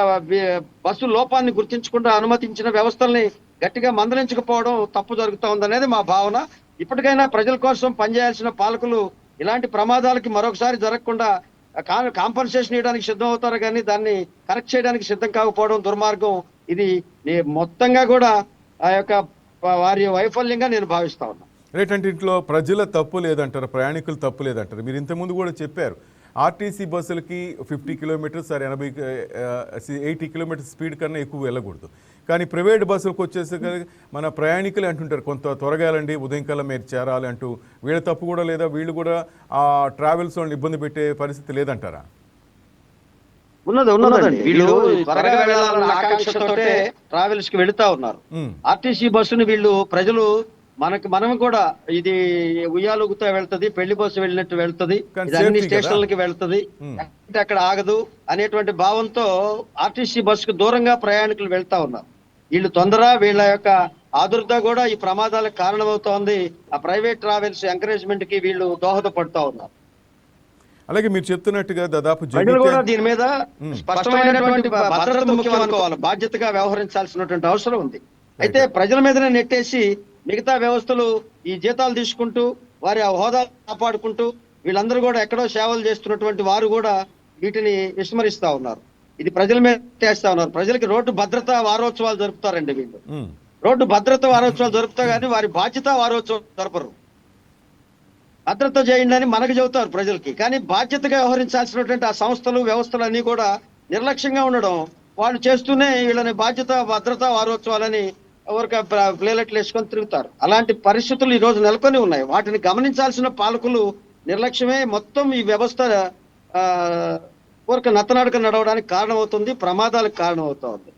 బస్సు లోపాన్ని గుర్తించకుండా అనుమతించిన వ్యవస్థల్ని గట్టిగా మందలించకపోవడం తప్పు జరుగుతా ఉందనేది మా భావన. ఇప్పటికైనా ప్రజల కోసం పనిచేయాల్సిన పాలకులు ఇలాంటి ప్రమాదాలకి మరొకసారి జరగకుండా కాంపన్సేషన్ ఇవ్వడానికి సిద్ధం అవుతారు, కానీ దాన్ని కరెక్ట్ చేయడానికి సిద్ధం కాకపోవడం దుర్మార్గం. ఇది మొత్తంగా కూడా ఆ యొక్క వారి వైఫల్యంగా నేను భావిస్తా ఉన్నా. రైట్. అంటే ఇంట్లో ప్రజల తప్పు లేదంటారు, ప్రయాణికులు తప్పు లేదంటారు. మీరు ఇంతకుముందు కూడా చెప్పారు ఆర్టీసీ బస్సులకి 50 కిలోమీటర్స్ 80 కిలోమీటర్స్ స్పీడ్ కన్నా ఎక్కువ వెళ్ళకూడదు. కానీ ప్రైవేట్ బస్సులకు వచ్చేసరికి మన ప్రయాణికులు అంటుంటారు కొంత త్వరగా వెళ్ళండి, ఉదయం కల్లా మీరు చేరాలి అంటూ. వీళ్ళ తప్పు కూడా లేదా? వీళ్ళు కూడా ఆ ట్రావెల్స్ వాళ్ళని ఇబ్బంది పెట్టే పరిస్థితి లేదంటారా? ఉన్నదండి. వీళ్ళు త్వరగా వెళ్ళాలన్న ఆకాంక్షతోటే ట్రావెల్స్ కి వెళుతా ఉన్నారు. ఆర్టీసీ బస్సుని వీళ్ళు ప్రజలు మనం కూడా ఇది ఉయ్యాలుగుతా వెళ్తది, పెళ్లి బస్సు వెళ్ళినట్టు వెళ్తది, అన్ని స్టేషన్లకి వెళ్తది, అంటే అక్కడ ఆగదు అనేటువంటి భావంతో ఆర్టీసీ బస్సుకు దూరంగా ప్రయాణికులు వెళ్తా ఉన్నారు. వీళ్ళు తొందర, వీళ్ళ యొక్క ఆదుర్త కూడా ఈ ప్రమాదాలకు కారణమవుతోంది. ఆ ప్రైవేట్ ట్రావెల్స్ ఎంకరేజ్మెంట్ కి వీళ్ళు దోహదపడుతూ ఉన్నారు. అలాగే మీరు చెప్తున్నట్టుగా దాదాపు ప్రజలు కూడా దీని మీద స్పష్టమైనటువంటి భద్రత ముఖ్యం అనుకోవాలి, బాధ్యతగా వ్యవహరించాల్సినటువంటి అవసరం ఉంది. అయితే ప్రజల మీదనే నెట్టేసి మిగతా వ్యవస్థలు ఈ జీతాలు తీసుకుంటూ వారి హోదా కాపాడుకుంటూ వీళ్ళందరూ కూడా ఎక్కడో సేవలు చేస్తున్నటువంటి వారు కూడా వీటిని విస్మరిస్తా ఉన్నారు. ఇది ప్రజల మీద చేస్తా ఉన్నారు. ప్రజలకి రోడ్డు భద్రతా వారోత్సవాలు జరుపుతారండి వీళ్ళు. రోడ్డు భద్రత వారోత్సవాలు జరుపుతా కానీ వారి బాధ్యత వారోత్సవాలు జరపరు. భద్రత చేయండి అని మనకు చెబుతారు ప్రజలకి, కానీ బాధ్యతగా వ్యవహరించాల్సినటువంటి ఆ సంస్థలు, వ్యవస్థలు అన్ని కూడా నిర్లక్ష్యంగా ఉండడం, వాళ్ళు చేస్తూనే వీళ్ళని బాధ్యత, భద్రతా వారోత్సవాలని ఎవరికి ప్లేలెట్లు వేసుకొని తిరుగుతారు. అలాంటి పరిస్థితులు ఈ రోజు నెలకొని ఉన్నాయి. వాటిని గమనించాల్సిన పాలకులు నిర్లక్ష్యమే మొత్తం ఈ వ్యవస్థ ఊరిక నత్తనాడక నడవడానికి కారణమవుతుంది, ప్రమాదాలకు కారణమవుతుంది.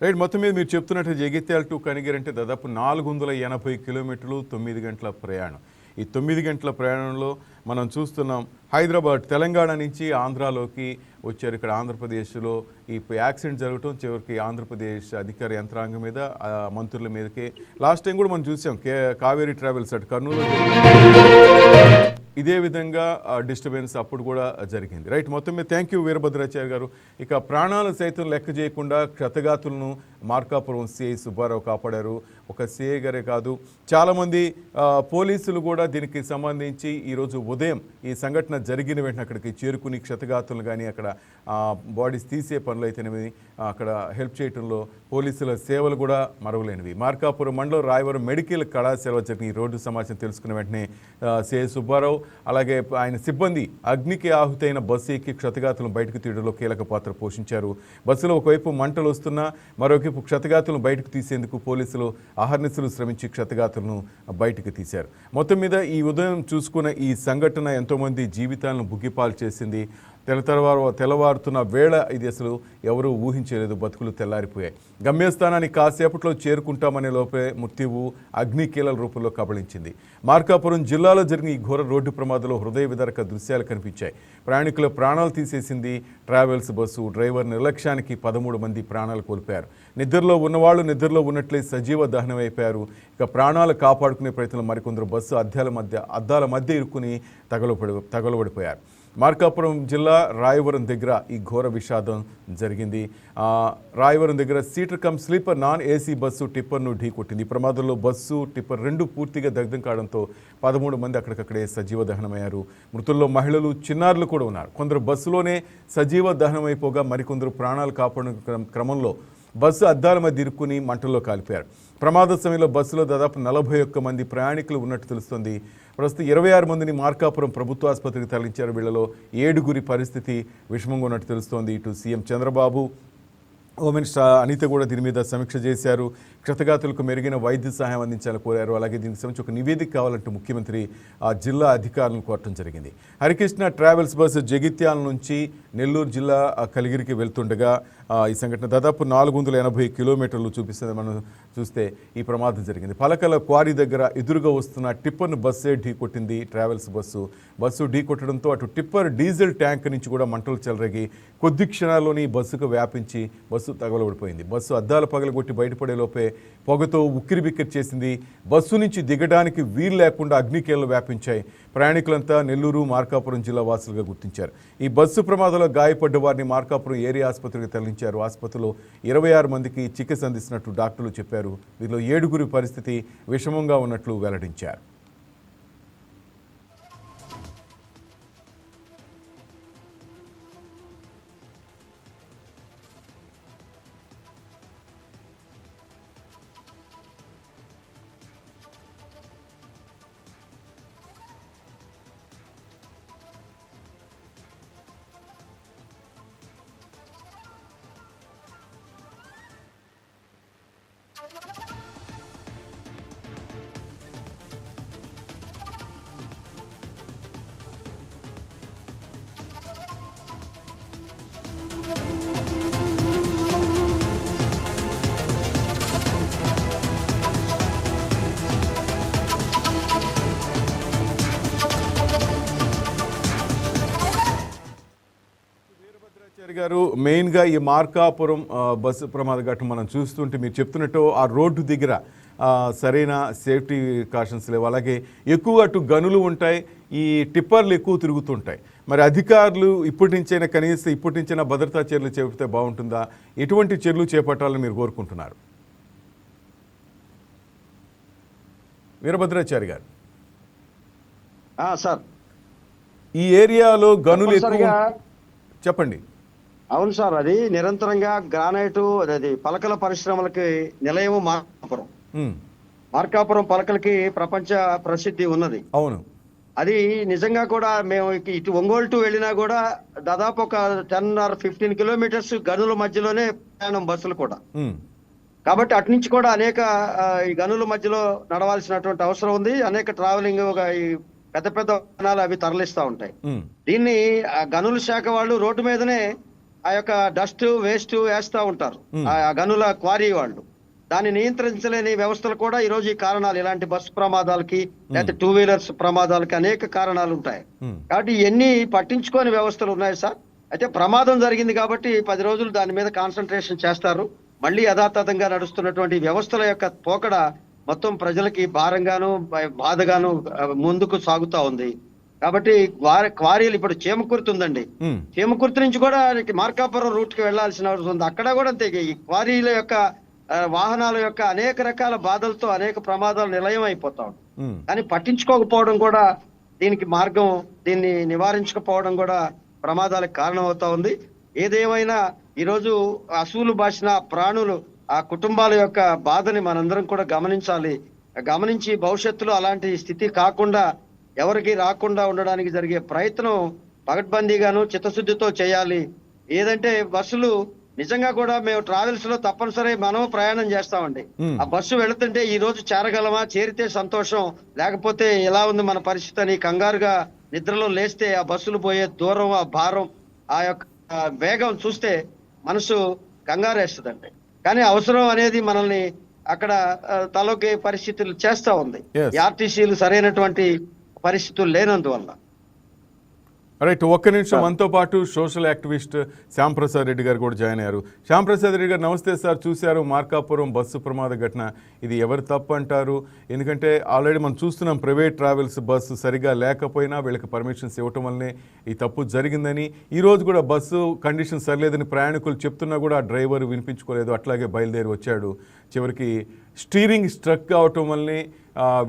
రైట్. మొత్తం మీద మీరు చెప్తున్నట్టు జగిత్యాల టు కనిగిరి అంటే దాదాపు 480 కిలోమీటర్లు, 9 గంటల ప్రయాణం. ఈ 9 గంటల ప్రయాణంలో మనం చూస్తున్నాం హైదరాబాద్, తెలంగాణ నుంచి ఆంధ్రాలోకి వచ్చారు. ఇక్కడ ఆంధ్రప్రదేశ్లో ఈ యాక్సిడెంట్ జరగటం చివరికి ఆంధ్రప్రదేశ్ అధికార యంత్రాంగం మీద, మంత్రుల మీదకే. లాస్ట్ టైం కూడా మనం చూసాం కావేరీ ట్రావెల్స్ అటు కర్నూలు ఇదే విధంగా డిస్టర్బెన్స్ అప్పుడు కూడా జరిగింది. రైట్. మొత్తం మీద థ్యాంక్ యూ వీరభద్రాచార్య గారు. ఇక ప్రాణాలు సైతం లెక్క చేయకుండా క్షతగాతులను మార్కాపురం సిఐ సుబ్బారావు కాపాడారు. ఒక సిఐ గారే కాదు, చాలామంది పోలీసులు కూడా దీనికి సంబంధించి ఈరోజు ఉదయం ఈ సంఘటన జరిగిన వెంటనే అక్కడికి చేరుకుని క్షతగాతులను కానీ అక్కడ బాడీస్ తీసే పనులు అయితేనేవి అక్కడ హెల్ప్ చేయడంలో పోలీసుల సేవలు కూడా మరవలేనివి. మార్కాపురం మండలం రాయవరం మెడికల్ కళాశాల జరిగిన ఈ రోడ్డు సమాచారం తెలుసుకున్న వెంటనే సిఐ సుబ్బారావు అలాగే ఆయన సిబ్బంది అగ్నికి ఆహుతైన బస్సు ఎక్కి క్షతగాతులను బయటకు తీయడంలో కీలక పాత్ర పోషించారు. బస్సులో ఒకవైపు మంటలు వస్తున్నా మరోవైపు క్షతగాతులను బయటకు తీసేందుకు పోలీసులు అహర్నిశలు శ్రమించి క్షతగాతులను బయటికి తీశారు. మొత్తం మీద ఈ ఉదయం చూసుకున్న ఈ సంఘటన ఎంతోమంది జీవితాలను బుగ్గిపాలు చేసింది. తెల్లవారుతున్న వేళ ఇది అసలు ఎవరూ ఊహించలేదు. బతుకులు తెల్లారిపోయాయి. గమ్యస్థానానికి కాసేపట్లో చేరుకుంటామనే లోపే మృత్యువు అగ్నికీలల రూపంలో కబళించింది. మార్కాపురం జిల్లాలో జరిగిన ఈ ఘోర రోడ్డు ప్రమాదంలో హృదయ విదారక దృశ్యాలు కనిపించాయి. ప్రయాణికుల ప్రాణాలు తీసేసింది ట్రావెల్స్ బస్సు. డ్రైవర్ నిర్లక్ష్యానికి 13 మంది ప్రాణాలు కోల్పోయారు. నిద్రలో ఉన్నవాళ్లు నిద్రలో ఉన్నట్లే సజీవ దహనమైపోయారు. ఇక ప్రాణాలు కాపాడుకునే ప్రయత్నంలో మరికొందరు బస్సు అద్దాల మధ్య ఇరుక్కుని తగలబడిపోయారు. మార్కాపురం జిల్లా రాయవరం దగ్గర ఈ ఘోర విషాదం జరిగింది. రాయవరం దగ్గర seater cum sleeper non AC bus టిప్పర్ను ఢీకొట్టింది. ఈ ప్రమాదంలో బస్సు టిప్పర్ 2 పూర్తిగా దగ్ధం కావడంతో 13 మంది అక్కడికక్కడే సజీవ దహనమయ్యారు. మృతుల్లో మహిళలు, చిన్నారులు కూడా ఉన్నారు. కొందరు బస్సులోనే సజీవ దహనమైపోగా మరికొందరు ప్రాణాలు కాపాడిన క్రమంలో బస్సు అద్దాల మధ్య ఇరుక్కుని మంటల్లో కాలిపోయారు. ప్రమాద సమయంలో బస్సులో దాదాపు 41 మంది ప్రయాణికులు ఉన్నట్టు తెలుస్తోంది. ప్రస్తుతం 26 మందిని మార్కాపురం ప్రభుత్వ ఆసుపత్రికి తరలించారు. వీళ్లలో 7గురి పరిస్థితి విషమంగా ఉన్నట్టు తెలుస్తోంది. ఇటు CM Chandrababu, home minister Anitha కూడా దీని మీద సమీక్ష చేశారు. క్షతగాతులకు మెరుగైన వైద్య సహాయం అందించాలని కోరారు. అలాగే దీనికి సంబంధించి ఒక నివేదిక కావాలంటూ ముఖ్యమంత్రి ఆ జిల్లా అధికారులను కోరటం జరిగింది. హరికృష్ణ ట్రావెల్స్ బస్సు జగిత్యాల నుంచి నెల్లూరు జిల్లా కలిగిరికి వెళ్తుండగా ఈ సంఘటన దాదాపు 480 కిలోమీటర్లు చూపిస్తుంది. మనం చూస్తే ఈ ప్రమాదం జరిగింది. పలకల క్వారీ దగ్గర ఎదురుగా వస్తున్న టిప్పర్ను బస్సే ఢీకొట్టింది. ట్రావెల్స్ బస్సు ఢీకొట్టడంతో అటు టిప్పర్ డీజిల్ ట్యాంక్ నుంచి కూడా మంటలు చెలరేగి కొద్ది క్షణాల్లోని బస్సుకు వ్యాపించి బస్సు తగలబడిపోయింది. బస్సు అద్దాలు పగలగొట్టి బయటపడే లోపే పొగతో ఉక్కిరిబిక్కిరి చేసింది. బస్సు నుంచి దిగడానికి వీలు లేకుండా అగ్నికీలలు వ్యాపించాయి. ప్రయాణికులంతా నెల్లూరు, మార్కాపురం జిల్లా వాసులుగా గుర్తించారు. ఈ బస్సు ప్రమాదంలో గాయపడ్డ వారిని మార్కాపురం ఏరియా ఆసుపత్రికి తరలించారు. ఆసుపత్రిలో 26 మందికి చికిత్స అందిస్తున్నట్టు డాక్టర్లు చెప్పారు. వీరిలో 7గురి పరిస్థితి విషమంగా ఉన్నట్లు వెల్లడించారు. గారు, మెయిన్గా ఈ మార్కాపురం బస్సు ప్రమాద ఘటన మనం చూస్తుంటే మీరు చెప్తున్నట్టు ఆ రోడ్డు దగ్గర సరైన సేఫ్టీ కాషన్స్ లేవు. అలాగే ఎక్కువ అటు గనులు ఉంటాయి, ఈ టిప్పర్లు ఎక్కువ తిరుగుతుంటాయి. మరి అధికారులు ఇప్పటి నుంచైనా భద్రతా చర్యలు చేపడితే బాగుంటుందా? ఎటువంటి చర్యలు చేపట్టాలని మీరు కోరుకుంటున్నారు? వీరభద్రాచారి గారు, సార్ ఈ ఏరియాలో గనులు ఎక్కువ చెప్పండి. అవును సార్, అది నిరంతరంగా గ్రానైట్, అది పలకల పరిశ్రమలకి నిలయము మార్కాపురం పలకలకి ప్రపంచ ప్రసిద్ధి ఉన్నది. అవును, అది నిజంగా కూడా మేము ఇటు ఒంగోలు టు వెళ్ళినా కూడా దాదాపు ఒక 10 or 15 కిలోమీటర్స్ గనుల మధ్యలోనే ప్రయాణం బస్సులు కూడా. కాబట్టి అటు నుంచి కూడా అనేక ఈ గనుల మధ్యలో నడవాల్సినటువంటి అవసరం ఉంది. అనేక ట్రావెలింగ్ ఈ పెద్ద పెద్ద వాహనాలు అవి తరలిస్తూ ఉంటాయి. దీన్ని గనుల శాఖ వాళ్ళు రోడ్డు మీదనే ఆ యొక్క డస్ట్ వేస్ట్ వేస్తా ఉంటారు, ఆ గనుల క్వారీ వాళ్ళు. దాన్ని నియంత్రించలేని వ్యవస్థలు కూడా ఈ రోజు ఈ కారణాలు, ఇలాంటి బస్సు ప్రమాదాలకి లేకపోతే 2 వీలర్స్ ప్రమాదాలకి అనేక కారణాలు ఉంటాయి. కాబట్టి ఇవన్నీ పట్టించుకోని వ్యవస్థలు ఉన్నాయి సార్. అయితే ప్రమాదం జరిగింది కాబట్టి 10 రోజులు దాని మీద కాన్సన్ట్రేషన్ చేస్తారు. మళ్ళీ యథాతథంగా నడుస్తున్నటువంటి వ్యవస్థల యొక్క పోకడ మొత్తం ప్రజలకి భారంగాను బాధగాను ముందుకు సాగుతా ఉంది. కాబట్టి క్వారీలు ఇప్పుడు చేమకుర్తి ఉందండి, చేమకుర్తి నుంచి కూడా మార్కాపురం రూట్ కి వెళ్లాల్సిన అవసరం ఉంది. అక్కడ కూడా అంతే, ఈ క్వారీల యొక్క వాహనాల యొక్క అనేక రకాల బాధలతో అనేక ప్రమాదాలు నిలయం అయిపోతా ఉంటాయి. కానీ పట్టించుకోకపోవడం కూడా దీనికి మార్గం, దీన్ని నివారించకపోవడం కూడా ప్రమాదాలకు కారణం అవుతా ఉంది. ఏదేమైనా ఈరోజు అసూలు బాసిన ప్రాణులు, ఆ కుటుంబాల యొక్క బాధని మనందరం కూడా గమనించి భవిష్యత్తులో అలాంటి స్థితి కాకుండా, ఎవరికి రాకుండా ఉండడానికి జరిగే ప్రయత్నం పగడ్బందీగాను చిత్తశుద్ధితో చేయాలి. ఏదంటే బస్సులు నిజంగా కూడా మేము ట్రావెల్స్ లో తప్పనిసరి మనం ప్రయాణం చేస్తామండి. ఆ బస్సు వెళుతుంటే ఈ రోజు చేరగలమా, చేరితే సంతోషం, లేకపోతే ఎలా ఉంది మన పరిస్థితి అని కంగారుగా నిద్రలో లేస్తే ఆ బస్సులు పోయే దూరం, ఆ భారం, ఆ యొక్క వేగం చూస్తే మనసు కంగారేస్తుందండి. కానీ అవసరం అనేది మనల్ని అక్కడ తలొకే పరిస్థితులు చేస్తా ఉంది. Yes. ఈ ఆర్టీసీలు సరైనటువంటి పరిస్థితులు లేనందువల్ల. రైట్, ఒక్క నిమిషం. మనతో పాటు సోషల్ యాక్టివిస్ట్ శ్యాంప్రసాద్ రెడ్డి గారు కూడా జాయిన్ అయ్యారు. శ్యాంప్రసాద్ రెడ్డి గారు నమస్తే సార్. చూశారు మార్కాపురం బస్సు ప్రమాద ఘటన, ఇది ఎవరు తప్పు అంటారు? ఎందుకంటే ఆల్రెడీ మనం చూస్తున్నాం ప్రైవేట్ ట్రావెల్స్ బస్సు సరిగా లేకపోయినా వీళ్ళకి పర్మిషన్స్ ఇవ్వటం వల్లనే ఈ తప్పు జరిగిందని, ఈరోజు కూడా బస్సు కండిషన్ సరిలేదని ప్రయాణికులు చెప్తున్నా కూడా ఆ డ్రైవర్ వినిపించుకోలేదు, అట్లాగే బయలుదేరి వచ్చాడు. చివరికి స్టీరింగ్ స్ట్రక్ అవటం వల్లనే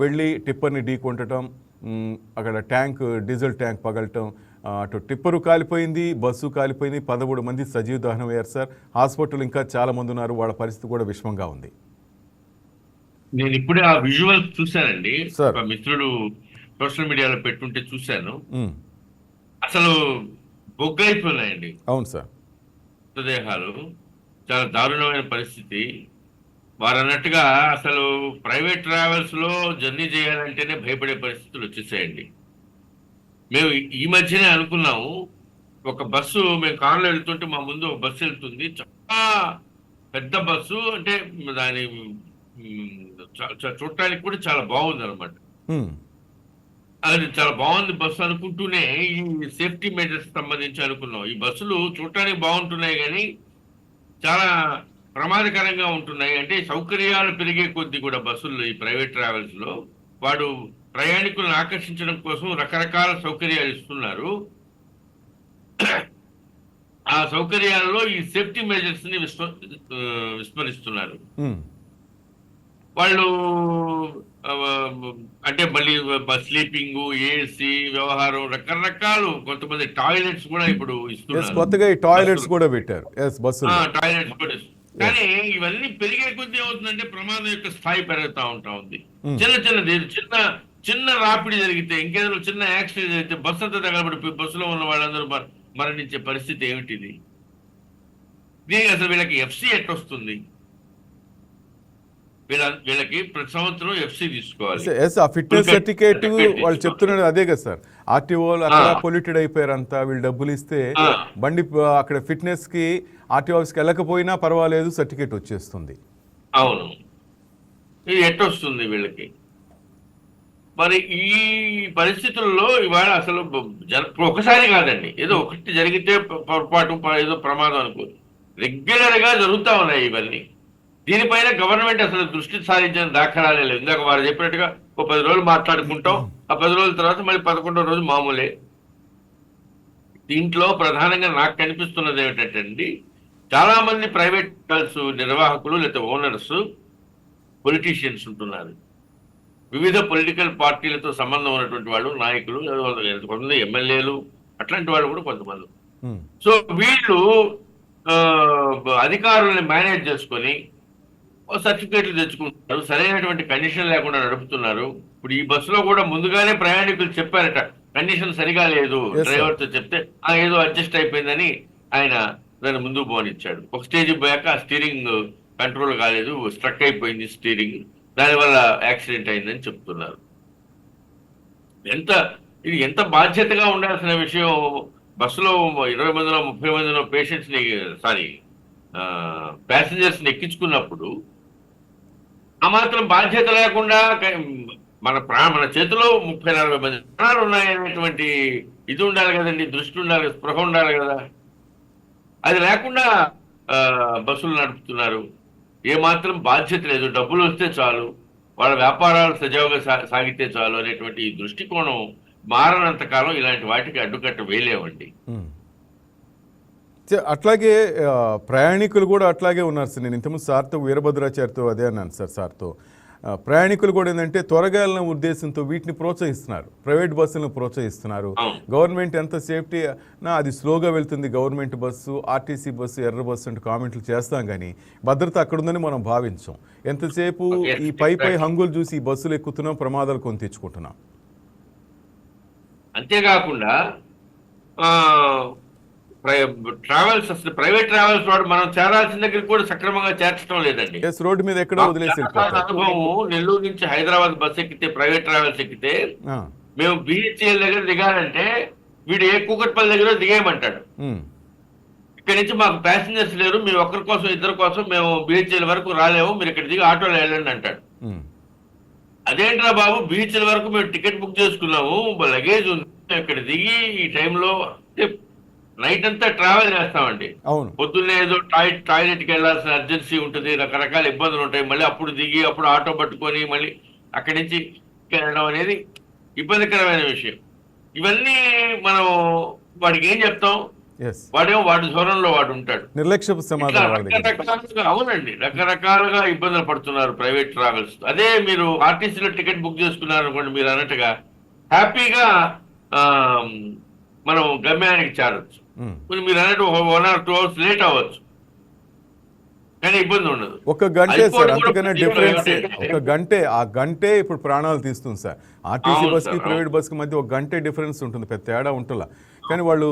వెళ్ళి టిప్పర్ని ఢీ కొట్టడం, అక్కడ ట్యాంక్ డీజిల్ ట్యాంక్ పగలటం, అటు టిప్పరు కాలిపోయింది, బస్సు కాలిపోయింది, 13 మంది సజీవ దహనం అయ్యారు సార్. హాస్పిటల్ ఇంకా చాలా మంది ఉన్నారు, వాళ్ళ పరిస్థితి కూడా విషమంగా ఉంది. నేను ఇప్పుడే ఆ విజువల్ చూశానండి. సార్. ఒక మిత్రుడు సోషల్ మీడియాలో పెట్టుంటే చూశాను. అసలు బొగ్గైపోయినాయండి అవును సార్. మృతదేహాలు. చాలా దారుణమైన పరిస్థితి. వారు అన్నట్టుగా అసలు ప్రైవేట్ ట్రావెల్స్ లో జర్నీ చేయాలంటేనే భయపడే పరిస్థితులు వచ్చేసాయండి. మేము ఈ మధ్యనే అనుకున్నాము, ఒక బస్సు మేము కారులో వెళ్తుంటే మా ముందు ఒక బస్సు వెళ్తుంది, చాలా పెద్ద బస్సు, అంటే దాని చూడటానికి కూడా చాలా బాగుంది అనమాట. అది చాలా బాగుంది బస్సు అనుకుంటూనే ఈ సేఫ్టీ మెజర్స్ సంబంధించి అనుకున్నాం. ఈ బస్సులు చూడటానికి బాగుంటున్నాయి కానీ చాలా ప్రమాదకరంగా ఉంటున్నాయి. అంటే సౌకర్యాలు పెరిగే కొద్దీ కూడా బస్సుల్లో, ఈ ప్రైవేట్ ట్రావెల్స్ లో వాడు ప్రయాణికులను ఆకర్షించడం కోసం రకరకాల సౌకర్యాలు ఇస్తున్నారు. ఆ సౌకర్యాల్లో ఈ సేఫ్టీ మెజర్స్ ని విస్మరిస్తున్నారు వాళ్ళు. అంటే మళ్ళీ స్లీపింగ్, ఏసీ వ్యవహారం, రకరకాలు, కొంతమంది టాయిలెట్స్ కూడా ఇప్పుడు ఇస్తున్నారు. కొత్తగా ఈ టాయిలెట్స్ కూడా పెట్టారు టాయిలెట్స్ కూడా. కానీ ఇవన్నీ పెరిగే కొద్దీ ఏమవుతుందంటే ప్రమాదం యొక్క స్థాయి పెరుగుతూ ఉంది. చిన్న రాపిడి జరిగితే, ఇంకేదో చిన్న యాక్సిడెంట్ జరిగితే బస్సు అంతా తగలబడిపోయి బస్సులో ఉన్న వాళ్ళందరూ మరణించే పరిస్థితి ఏమిటిది? దీనికి అసలు వీళ్ళకి ఎఫ్సి ఎట్టొస్తుంది? వీళ్ళకి ప్రతి సంవత్సరం ఎఫ్సి తీసుకోవాలి. ఆ ఫిట్నెస్ సర్టిఫికేట్ వాళ్ళు చెప్తున్నారు అదే కదా సార్. ఆర్టీఓ అక్కడ పొల్యూటెడ్ అయిపోయారు అంతా, వీళ్ళు డబ్బులు ఇస్తే బండి అక్కడ ఫిట్నెస్ కి ఆర్టీఓ ఆఫీస్కి వెళ్ళకపోయినా పర్వాలేదు, సర్టిఫికేట్ వచ్చేస్తుంది. అవును, ఇది ఎట్టొస్తుంది వీళ్ళకి? మరి ఈ పరిస్థితుల్లో ఇవాళ అసలు ఒకసారి కాదండి, ఏదో ఒకటి జరిగితే పొరపాటు, ఏదో ప్రమాదం అనుకో, రెగ్యులర్ గా జరుగుతూ ఉన్నాయి ఇవన్నీ. దీనిపైన గవర్నమెంట్ అసలు దృష్టి సారించిన దాఖలాలే లేదు. ఇందాక వారు చెప్పినట్టుగా ఒక 10 రోజులు మాట్లాడుకుంటాం, ఆ 10 రోజుల తర్వాత మళ్ళీ 11వ రోజు మామూలే. దీంట్లో ప్రధానంగా నాకు కనిపిస్తున్నది ఏమిటంటే, చాలా మంది ప్రైవేట్ బస్ నిర్వాహకులు లేదా ఓనర్స్ పొలిటీషియన్స్ ఉంటున్నారు. వివిధ పొలిటికల్ పార్టీలతో సంబంధం ఉన్నటువంటి వాళ్ళు, నాయకులు, కొంతమంది ఎమ్మెల్యేలు, అట్లాంటి వాళ్ళు కూడా కొంతమంది. సో వీళ్ళు అధికారుల్ని మేనేజ్ చేసుకొని సర్టిఫికేట్లు తెచ్చుకుంటున్నారు, సరైనటువంటి కండిషన్ లేకుండా నడుపుతున్నారు. ఇప్పుడు ఈ బస్సులో కూడా ముందుగానే ప్రయాణికులు చెప్పారట, కండిషన్ సరిగా లేదు. డ్రైవర్తో చెప్తే ఏదో అడ్జస్ట్ అయిపోయిందని ఆయన దాన్ని ముందుకు పోనిచ్చాడు. ఒక స్టేజ్ పోయాక ఆ స్టీరింగ్ కంట్రోల్ కాలేదు, స్ట్రక్ అయిపోయింది స్టీరింగ్, దానివల్ల యాక్సిడెంట్ అయిందని చెప్తున్నారు. ఇది ఎంత బాధ్యతగా ఉండాల్సిన విషయం. బస్సులో 20 మందిలో 30 మందిలో ప్యాసింజర్స్ ని ఎక్కించుకున్నప్పుడు ఆ మాత్రం బాధ్యత లేకుండా మన చేతిలో 30-40 మంది ప్రాణాలు ఉన్నాయనేటువంటి ఇది ఉండాలి కదండి, దృష్టి ఉండాలి, స్పృహ ఉండాలి కదా. అది లేకుండా బస్సులు నడుపుతున్నారు. ఏమాత్రం బాధ్యత లేదు, డబ్బులు వస్తే చాలు, వాళ్ళ వ్యాపారాలు సజావుగా సాగితే చాలు అనేటువంటి ఈ దృష్టికోణం మారనంత కాలం ఇలాంటి వాటికి అడ్డుకట్ట వేయలేవండి. అట్లాగే ప్రయాణికులు కూడా అట్లాగే ఉన్నారు సార్. నేను ఇంతకుముందు సార్తో, వీరభద్రాచార్యతో అదే అన్నాను సార్తో. ప్రయాణికులు కూడా ఏంటంటే త్వరగా వెళ్ళిన ఉద్దేశంతో వీటిని ప్రోత్సహిస్తున్నారు, ప్రైవేట్ బస్సులను ప్రోత్సహిస్తున్నారు. గవర్నమెంట్ ఎంత సేఫ్టీ అది స్లోగా వెళ్తుంది గవర్నమెంట్ బస్సు, ఆర్టీసీ బస్సు, ఎర్ర బస్సు అంటే కామెంట్లు చేస్తాం, కానీ భద్రత అక్కడ ఉందని మనం భావించాం. ఎంతసేపు ఈ పై హంగులు చూసి ఈ బస్సులు ఎక్కుతున్నాం, ప్రమాదాలు కొని తెచ్చుకుంటున్నాం. అంతేకాకుండా ట్రావెల్స్ అసలు ప్రైవేట్ ట్రావెల్స్ వాడు మనం చేరాల్సిన దగ్గరికి కూడా సక్రమంగా చేర్చడం లేదండి. ఎస్, రోడ్డు మీద ఎక్కడో మాకు వదిలేసి చాలా వెళ్ళిపోతారు. అనుభవం. నెల్లూరు నుంచి హైదరాబాద్ బస్ ఎక్కితే, ప్రైవేట్ ట్రావెల్స్ ఎక్కితే, ఆ, మేము బిహెచ్ఎల్ దగ్గర దిగాలంటే వీడు ఏ కూకట్పల్లి దగ్గర దిగేయమంటాడు. ఉమ్, ఇక్కడ నుంచి మాకు ప్యాసింజర్స్ లేరు, మీ ఒక్కరి కోసం ఇద్దరి కోసం మేము బిహెచ్ఎల్ వరకు రాలేము, మీరు ఇక్కడ దిగి ఆటోలో వెళ్ళండి అంటాడు. ఉమ్, అదేంట్రా బాబు, బిహెచ్ఎల్ వరకు మేము టికెట్ బుక్ చేసుకున్నాము, లగేజ్ ఉంది, ఇక్కడ దిగి ఈ టైంలో నైట్ అంతా ట్రావెల్ చేస్తామండి. అవును. పొద్దున్నే ఏదో టాయిలెట్కి వెళ్ళాల్సిన అర్జెన్సీ ఉంటుంది, రకరకాల ఇబ్బందులు ఉంటాయి, మళ్ళీ అప్పుడు దిగి అప్పుడు ఆటో పట్టుకొని మళ్ళీ అక్కడి నుంచి వెళ్ళడం అనేది ఇబ్బందికరమైన విషయం. ఇవన్నీ మనం వాడికి ఏం చెప్తాం? ఎస్, వాడేమో వాడి ధోరణిలో వాడు ఉంటాడు. నిర్లక్ష్యపు ఇట్లా సమాధానం వాళ్ళ దగ్గర. రకరకాలుగా, అవునండి, రకరకాలుగా ఇబ్బందులు పడుతున్నారు ప్రైవేట్ ట్రావెల్స్. అదే మీరు ఆర్టీసీలో టికెట్ బుక్ చేసుకున్నారు అనుకోండి, మీరు అన్నట్టుగా హ్యాపీగా మనం గమ్యానికి చేరొచ్చు. ఉమ్. కొంచెం మీరు అన్నట్టు 1 or 2 hours లేట్ అవ్వచ్చు, కానీ ఇబ్బంది ఉండదు. ఒక గంటే సార్, అయిపోవడం కూడా అంతకన్నా ప్రతి డిఫరెన్స్. ఒక్కటి. ఒక గంటే, ఆ గంటే ఇప్పుడు ప్రాణాలు తీస్తుంది సార్. ఆర్టీసీ అవును బస్కి సార్, ప్రైవేట్ బస్కి మధ్య ఒక గంటే డిఫరెన్స్ ఉంటుంది, పెద్ద తేడా ఉంటుందా. కానీ వాళ్ళు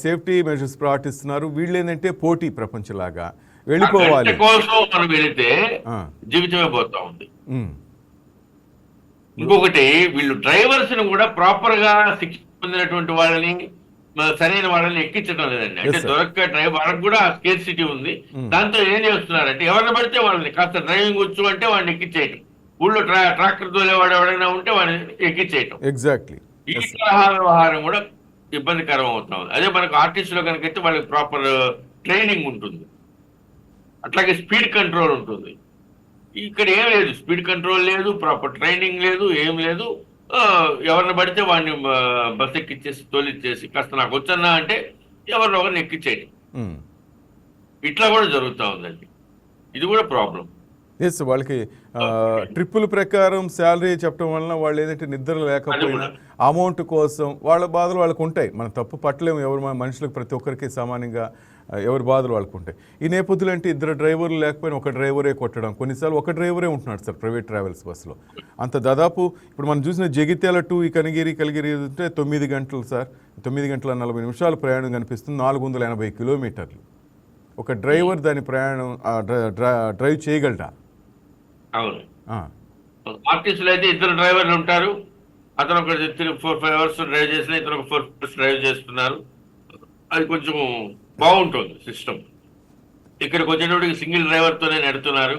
సేఫ్టీ మెజర్స్ పాటిస్తున్నారు. వీళ్ళు ఏంటంటే పోటీ ప్రపంచలాగా వెళ్ళిపోవాలి. గంట కోసం మనం వెళితే ఆ, జీవితమే పోతా ఉంది. ఉమ్, ఇంకొకటి, వీళ్ళు డ్రైవర్స్ ని కూడా ప్రాపర్ గా శిక్షణ పొందినటువంటి వాళ్ళని, సరైన వాళ్ళని ఎక్కించడం లేదండి. అంటే Yes, sir. దొరక్క డ్రైవర్, వాళ్ళకి కూడా స్కేర్సిటీ ఉంది. దాంతో ఏం చేస్తున్నారంటే ఎవరిని పడితే వాళ్ళని, కాస్త డ్రైవింగ్ వచ్చు అంటే వాడిని ఎక్కించేయటం, ఊళ్ళో ట్రాక్టర్ తోలేవాడు ఎవడైనా ఉంటే వాడిని ఎక్కించేయటం. ఎగ్జాక్ట్లీ. ఈ తరహా వ్యవహారం కూడా ఇబ్బందికరం అవుతా ఉంది. అదే మనకు ఆర్టీసీలో కనుకైతే వాళ్ళకి ప్రాపర్ ట్రైనింగ్ ఉంటుంది, అట్లాగే స్పీడ్ కంట్రోల్ ఉంటుంది. ఇక్కడ ఏం లేదు, స్పీడ్ కంట్రోల్ లేదు, ప్రాపర్ ట్రైనింగ్ లేదు, ఏం లేదు. ఎవరిని పడితే వాడిని బస్ ఎక్కిచ్చేసి తోలిచ్చేసి, కాస్త నాకు వచ్చన్నా అంటే ఎవరిని ఒకరిని ఎక్కిచ్చేయండి. ఉమ్. ఇట్లా కూడా జరుగుతూ ఉందండి. ఇది కూడా ప్రాబ్లం. ఎస్, వాళ్ళకి ట్రిప్పుల ప్రకారం శాలరీ చెప్పడం వలన వాళ్ళు ఏంటంటే నిద్ర లేకపోయినా అమౌంట్ కోసం వాళ్ళ బాధలు వాళ్ళకు ఉంటాయి. మనం తప్పు పట్టలేము, ఎవరు మనుషులకు ప్రతి ఒక్కరికి సామాన్యంగా ఎవరి బాధలు వాళ్ళకు ఉంటాయి. ఈ నేపథ్యంలో అంటే ఇద్దరు డ్రైవర్లు లేకపోయినా ఒక డ్రైవరే కొట్టడం, కొన్నిసార్లు ఒక డ్రైవరే ఉంటున్నాడు సార్ ప్రైవేట్ ట్రావెల్స్ బస్సులో. అంత దాదాపు ఇప్పుడు మనం చూసిన జగిత్యాల టు ఈ కలిగిరి అంటే 9 గంటలు సార్, 9 గంటల 40 నిమిషాలు ప్రయాణం కనిపిస్తుంది, 480 కిలోమీటర్లు. ఒక డ్రైవర్ దాని ప్రయాణం డ్రైవ్ చేయగలరా? అవును. ఆ, ఆర్టీసీలో అయితే ఇద్దరు డ్రైవర్లు ఉంటారు, అతను ఒక 4-5 hours డ్రైవ్ చేసిన, ఇతను ఒక 4 hours డ్రైవ్ చేస్తున్నారు. అది కొంచెం బాగుంటుంది సిస్టమ్. ఇక్కడికి వచ్చేటప్పటికి సింగిల్ డ్రైవర్తోనే నడుతున్నారు.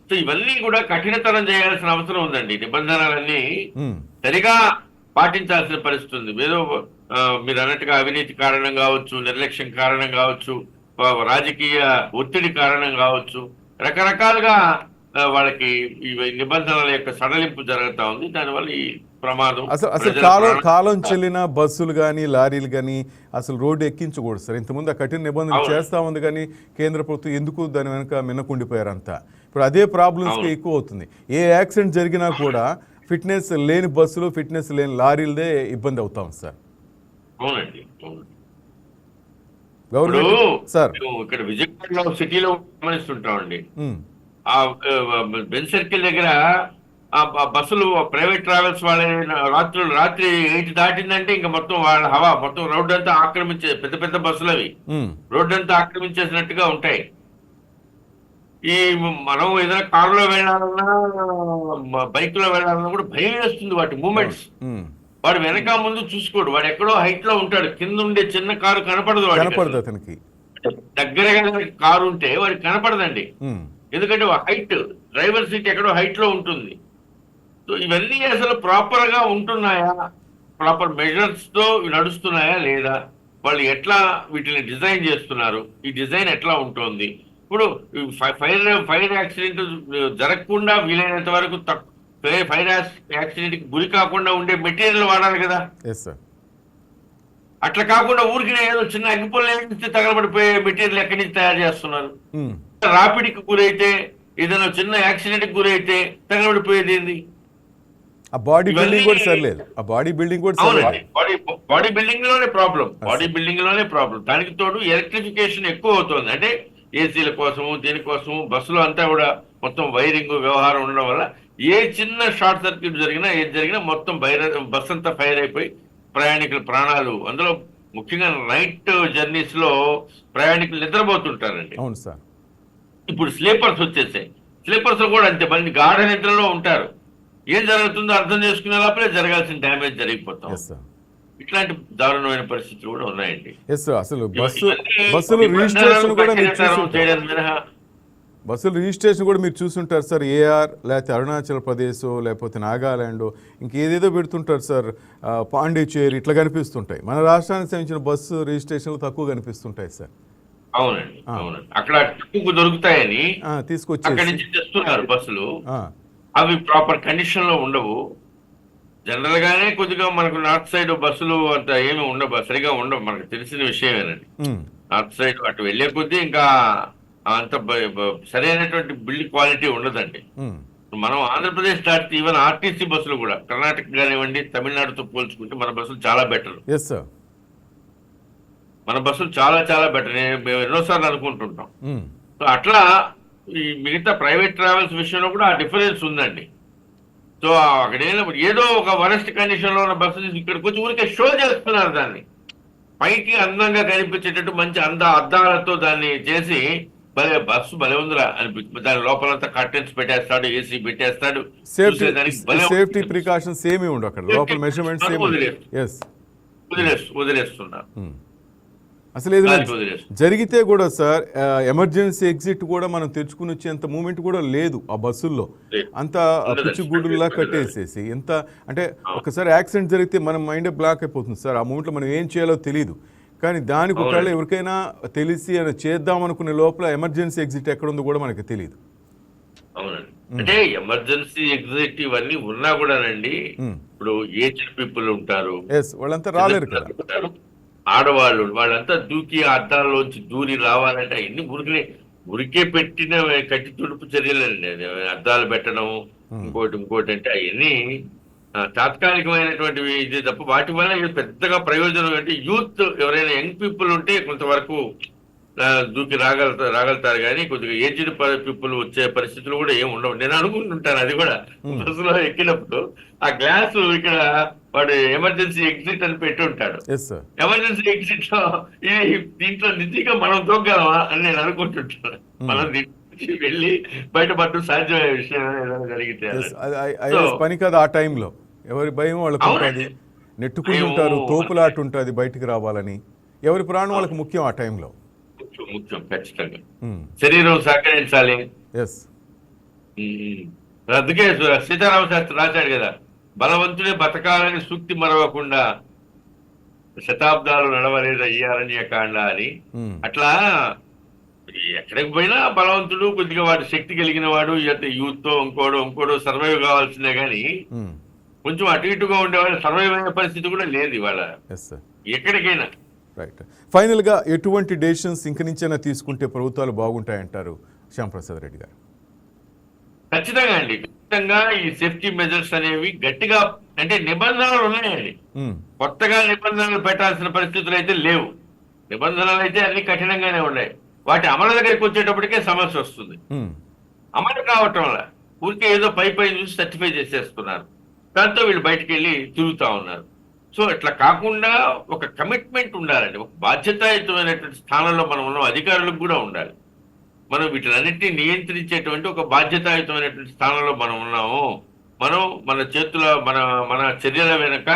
సో ఇవన్నీ కూడా కఠినతరం చేయాల్సిన అవసరం ఉందండి. నిబంధనలన్నీ ఉమ్, సరిగా పాటించాల్సిన పరిస్థితి ఉంది. ఏదో మీరు అన్నట్టుగా అవినీతి కారణం కావచ్చు, నిర్లక్ష్యం కారణం కావచ్చు, రాజకీయ ఒత్తిడి కారణం కావచ్చు, రకరకాలుగా వాళ్ళకి ఈ నిబంధనల యొక్క సడలింపు జరుగుతూ ఉంది. దానివల్ల ఈ ప్రమాదం. అసలు కాలం చెల్లిన బస్సులు కానీ లారీలు కానీ అసలు రోడ్డు ఎక్కించకూడదు సార్. ఇంతకుముందు ఆ కఠిన నిబంధనలు చేస్తా ఉంది, కానీ కేంద్ర ప్రభుత్వం ఎందుకు దాని వెనక మిన్నకుండిపోయారంతా. ఇప్పుడు అదే ప్రాబ్లమ్స్కి ఎక్కువ అవుతుంది. ఏ యాక్సిడెంట్ జరిగినా కూడా ఫిట్నెస్ లేని బస్సులు, ఫిట్నెస్ లేని లారీలదే ఇబ్బంది అవుతాం సార్. అవునండి. సార్ ఇక్కడ విజయవాడలో సిటీలో గమనిస్తుంటామండి. ఉమ్, ఆ బెన్ సర్కిల్ దగ్గర ఆ బస్సులు ప్రైవేట్ ట్రావెల్స్ వాళ్ళ రాత్రి 8 దాటిందంటే ఇంకా మొత్తం వాళ్ళ హవా మొత్తం రోడ్డు అంతా ఆక్రమించే పెద్ద పెద్ద బస్సులు అవి రోడ్డు అంతా ఆక్రమించేసినట్టుగా ఉంటాయి. ఈ మనం ఏదైనా కారులో వెళ్ళాలన్నా బైక్ లో వెళ్ళాలన్నా కూడా భయం వేస్తుంది వాటి మూమెంట్స్. వాడు వెనక ముందు చూసుకోడు, వాడు ఎక్కడో హైట్ లో ఉంటాడు, కింద ఉండే చిన్న కారు కనపడదు వాడికి. అతనికి దగ్గరగా కారు ఉంటే వాడికి కనపడదండి, ఎందుకంటే హైట్ డ్రైవర్ సీట్ ఎక్కడో హైట్ లో ఉంటుంది. సో ఇవన్నీ అసలు ప్రాపర్ గా ఉంటున్నాయా, ప్రాపర్ మెజర్స్ తో నడుస్తున్నాయా లేదా, వాళ్ళు ఎట్లా వీటిని డిజైన్ చేస్తున్నారు, ఈ డిజైన్ ఎట్లా ఉంటుంది. ఇప్పుడు ఫైర్ యాక్సిడెంట్ జరగకుండా వీలైనంత వరకు ఫైర్ యాక్సిడెంట్ కి గురి కాకుండా ఉండే మెటీరియల్ వాడాలి కదా. అట్లా కాకుండా ఊరికి ఏదో చిన్న అగ్గిపుల్ల తగలబడిపోయే మెటీరియల్ ఎక్కడి నుంచి తయారు చేస్తున్నారు. రాపిడికి గురైతే ఏదైనా చిన్న యాక్సిడెంట్ కి గురైతే తగలబడిపోయేది ఏంది? బాడీ బిల్డింగ్ కూడా సరిలేదు. బాడీ బిల్డింగ్ లోనే ప్రాబ్లం. దానికి తోడు ఎలక్ట్రిఫికేషన్ ఎక్కువ అవుతుంది. అంటే ఏసీల కోసము దీనికోసము బస్సులో అంతా కూడా మొత్తం వైరింగ్ వ్యవహారం ఉండడం వల్ల ఏ చిన్న షార్ట్ సర్క్యూట్ జరిగినా ఏది జరిగినా మొత్తం బస్ అంతా ఫైర్ అయిపోయి ప్రయాణికుల ప్రాణాలు అందులో ముఖ్యంగా నైట్ జర్నీస్ లో ప్రయాణికులు నిద్రపోతుంటారండి. అవును సార్. ఇప్పుడు స్లీపర్స్ వచ్చేసాయి. స్లీపర్స్ కూడా అంతే, మళ్ళీ గాఢ నిద్రలో ఉంటారు. ఏం జరుగుతుందో అర్థం చేసుకునే లోపలే జరగాల్సిన డ్యామేజ్ జరిగిపోతాం. Yes sir. ఇట్లాంటి దారుణమైన పరిస్థితులు కూడా ఉన్నాయండి. Yes sir. అసలు బస్సులు రిజిస్ట్రేషన్ కూడా మీరు చేయడం మినహా బస్సులు రిజిస్ట్రేషన్ కూడా మీరు చూస్తుంటారు సార్. ఏఆర్ లేకపోతే అరుణాచల్ ప్రదేశ్ లేకపోతే నాగాలాండ్ ఇంకేదేదో పెడుతుంటారు సార్. పాండిచేరి ఇట్లా కనిపిస్తుంటాయి. మన రాష్ట్రానికి సంబంధించిన బస్సు రిజిస్ట్రేషన్లు తక్కువ కనిపిస్తుంటాయి సార్. అవునండి, అవునండి. అక్కడ తక్కువ దొరుకుతాయని తీసుకొచ్చి అక్కడి నుంచి తెస్తున్నారు బస్సులు. అవి ప్రాపర్ కండిషన్ లో ఉండవు. జనరల్ గానే కొద్దిగా మనకు నార్త్ సైడ్ బస్సులు అంత ఏమి ఉండవు, సరిగా ఉండవు. మనకు తెలిసిన విషయమేనండి. నార్త్ సైడ్ అటు వెళ్లే కొద్దీ ఇంకా అంత సరైనటువంటి బిల్డ్ క్వాలిటీ ఉండదండి. మనం ఆంధ్రప్రదేశ్ దాటి ఈవెన్ ఆర్టీసీ బస్సులు కూడా కర్ణాటక కానివ్వండి, తమిళనాడుతో పోల్చుకుంటే మన బస్సులు చాలా బెటర్. మన బస్సులు చాలా చాలా బెటర్. మేము ఎన్నోసార్లు అనుకుంటుంటాం. సో అట్లా ఈ మిగతా ప్రైవేట్ ట్రావెల్స్ విషయంలో కూడా ఆ డిఫరెన్స్ ఉందండి. సో అక్కడ ఏదో ఒక వరస్ట్ కండిషన్ లో ఉన్న బస్సు ఇక్కడికి వచ్చి ఊరికే షో చేస్తున్నారు. దాన్ని పైకి అందంగా కనిపించేటట్టు మంచి అద్దాలతో దాన్ని చేసి బస్సు భలే ఉందిరా అనిపిస్తుంది. దాని లోపలంతా కర్టెన్స్ పెట్టేస్తాడు, ఏసీ పెట్టేస్తాడు. సేఫ్టీ ప్రికాషన్స్ ఏమి ఉండవు అక్కడ. లోపల మెజర్మెంట్స్ వదిలేస్తున్నారు. అసలు ఏదైనా జరిగితే కూడా సార్ ఎమర్జెన్సీ ఎగ్జిట్ కూడా మనం తెచ్చుకుని వచ్చేంత మూమెంట్ కూడా లేదు ఆ బస్సుల్లో. అంత పిచ్చిగూడులా కట్టేసేసి ఎంత అంటే ఒకసారి యాక్సిడెంట్ జరిగితే మన మైండ్ బ్లాక్ అయిపోతుంది సార్. ఆ మూమెంట్లో మనం ఏం చేయాలో తెలియదు. కానీ దానికి ఒకవేళ ఎవరికైనా తెలిసి అని చేద్దాం అనుకునే లోపల ఎమర్జెన్సీ ఎగ్జిట్ ఎక్కడ ఉందో కూడా మనకి తెలియదు. అవునండి. అంటే ఎమర్జెన్సీ ఎగ్జిట్ ఇవన్నీ ఉన్నా కూడా ఇప్పుడు ఏజ్డ్ పీపుల్ ఉంటారు, వాళ్ళంతా రాలేరు కదా. ఆడవాళ్ళు వాళ్ళంతా దూకి అద్దాల్లోంచి దూరి రావాలంటే అన్ని ఉరికే పెట్టిన కట్టి తుడుపు చర్యలండి. అద్దాలు పెట్టడం ఇంకోటి అంటే అవన్నీ తాత్కాలికమైనటువంటివి. ఇది తప్ప వాటి వల్ల పెద్దగా ప్రయోజనం అంటే యూత్ ఎవరైనా యంగ్ పీపుల్ ఉంటే కొంతవరకు దూకి రాగలుగుతారు. కానీ కొద్దిగా ఏజ్డ్ పీపుల్ వచ్చే పరిస్థితులు కూడా ఏమి ఉండవు. నేను అనుకుంటుంటాను అది కూడా బస్సులో ఎక్కినప్పుడు ఆ గ్లాసు ఇక్కడ వాడు ఎమర్జెన్సీ ఎగ్జిట్ అని పెట్టి ఉంటాడు. ఎమర్జెన్సీ ఎగ్జిట్ లో దీంట్లో నిజంగా మనం తోగలమా అని నేను అనుకుంటుంటాను. మనం వెళ్ళి బయటపడటం సాధ్యమయ్యే విషయం జరిగితే పని కదా. ఆ టైంలో ఎవరి భయం వాళ్ళకు ఉంటుంది, నెట్టుకుంటుంటారు, తోపులాట ఉంటుంది బయటికి రావాలని. ఎవరి ప్రాణం వాళ్ళకి ముఖ్యం ఆ టైంలో. ముఖ్యం ఖచ్చితంగా. శరీరం సహకరించాలి. అందుకే సీతారామ శాస్త్రి రాశాడు కదా, బలవంతుడే బతకాలని సూక్తి మరవకుండా శతాబ్దాలు నడవలేదు అయ్యారణ్యకాండ అని. అట్లా ఎక్కడికి పోయినా బలవంతుడు కొద్దిగా వాడు శక్తి కలిగిన వాడు యూత్ తో ఇంకోడు సర్వైవ్ కావాల్సిందే గాని కొంచెం అటు ఇటుగా ఉండేవాడు సర్వైవ్ అయ్యే పరిస్థితి కూడా లేదు ఇవాళ ఎక్కడికైనా. రైట్. ఫైనల్ గా ఎటువంటి డెసిషన్స్ ఇంక నుంచైనా తీసుకుంటే ప్రభుత్వాలు బాగుంటాయంటారు శ్యాంప్రసాద్ రెడ్డి గారు? ఖచ్చితంగా అండి. ఖచ్చితంగా ఈ సేఫ్టీ మెజర్స్ అనేవి గట్టిగా అంటే నిబంధనలు ఉన్నాయండి. కొత్తగా నిబంధనలు పెట్టాల్సిన పరిస్థితులు అయితే లేవు. నిబంధనలు అయితే అన్ని కఠినంగానే ఉన్నాయి. వాటి అమలు దగ్గరికి వచ్చేటప్పటికే సమస్య వస్తుంది. అమలు కావటం వల్ల ఊరికే ఏదో పై చూసి సర్టిఫై చేసేస్తున్నారు. దాంతో వీళ్ళు బయటకు వెళ్ళి తిరుగుతా ఉన్నారు. సో ఇట్లా కాకుండా ఒక కమిట్మెంట్ ఉండాలండి. ఒక బాధ్యతాయుతమైనటువంటి స్థానంలో మనం ఉన్నాం. అధికారులకు కూడా ఉండాలి. మనం వీటిలన్నింటినీ నియంత్రించేటువంటి ఒక బాధ్యతాయుతమైనటువంటి స్థానంలో మనం ఉన్నాము. మనం మన చేతుల మన చర్యల వెనుక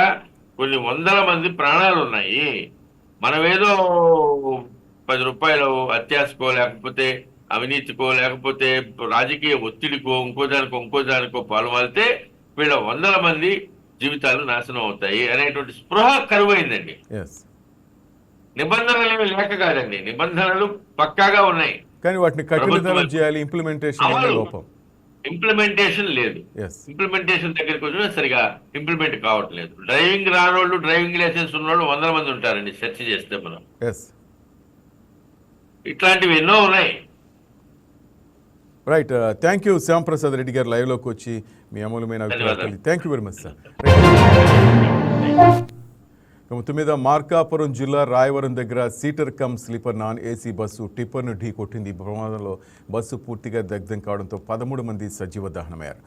కొన్ని వందల మంది ప్రాణాలు ఉన్నాయి. మనమేదో 10 రూపాయలు అత్యాశకో లేకపోతే అవినీతికో లేకపోతే రాజకీయ ఒత్తిడికో ఇంకో దానికో పాల్గొలితే వీళ్ళ వందల మంది జీవితాలు నాశనం అవుతాయి అనేటువంటి స్పృహ కరువైందండి. నిబంధనలు ఏమి లేక కాదండి, నిబంధనలు పక్కాగా ఉన్నాయి కానీ వాటిని కఠినతరం చేయాలి. ఇంప్లిమెంటేషన్ లేదు. ఇంప్లిమెంటేషన్ దగ్గరికి వచ్చినా సరిగా ఇంప్లిమెంట్ కావట్లేదు. డ్రైవింగ్ రానోళ్ళు, డ్రైవింగ్ లైసెన్స్ ఉన్నోళ్ళు 100 మంది ఉంటారండి సెర్చ్ చేస్తే మనం. ఇట్లాంటివి ఎన్నో ఉన్నాయి. Right. Thank you Shyamprasad Reddy garu లైవ్లోకి వచ్చి మీ అమూల్యమైన అభిప్రాయాలు. Thank you very much sir. మొత్తం మీద మార్కాపురం జిల్లా రాయవరం దగ్గర seater cum sleeper non AC bus టిప్పర్ను ఢీ కొట్టింది. ఈ ప్రమాదంలో బస్సు పూర్తిగా దగ్ధం కావడంతో 13 మంది సజీవ దహనమయ్యారు.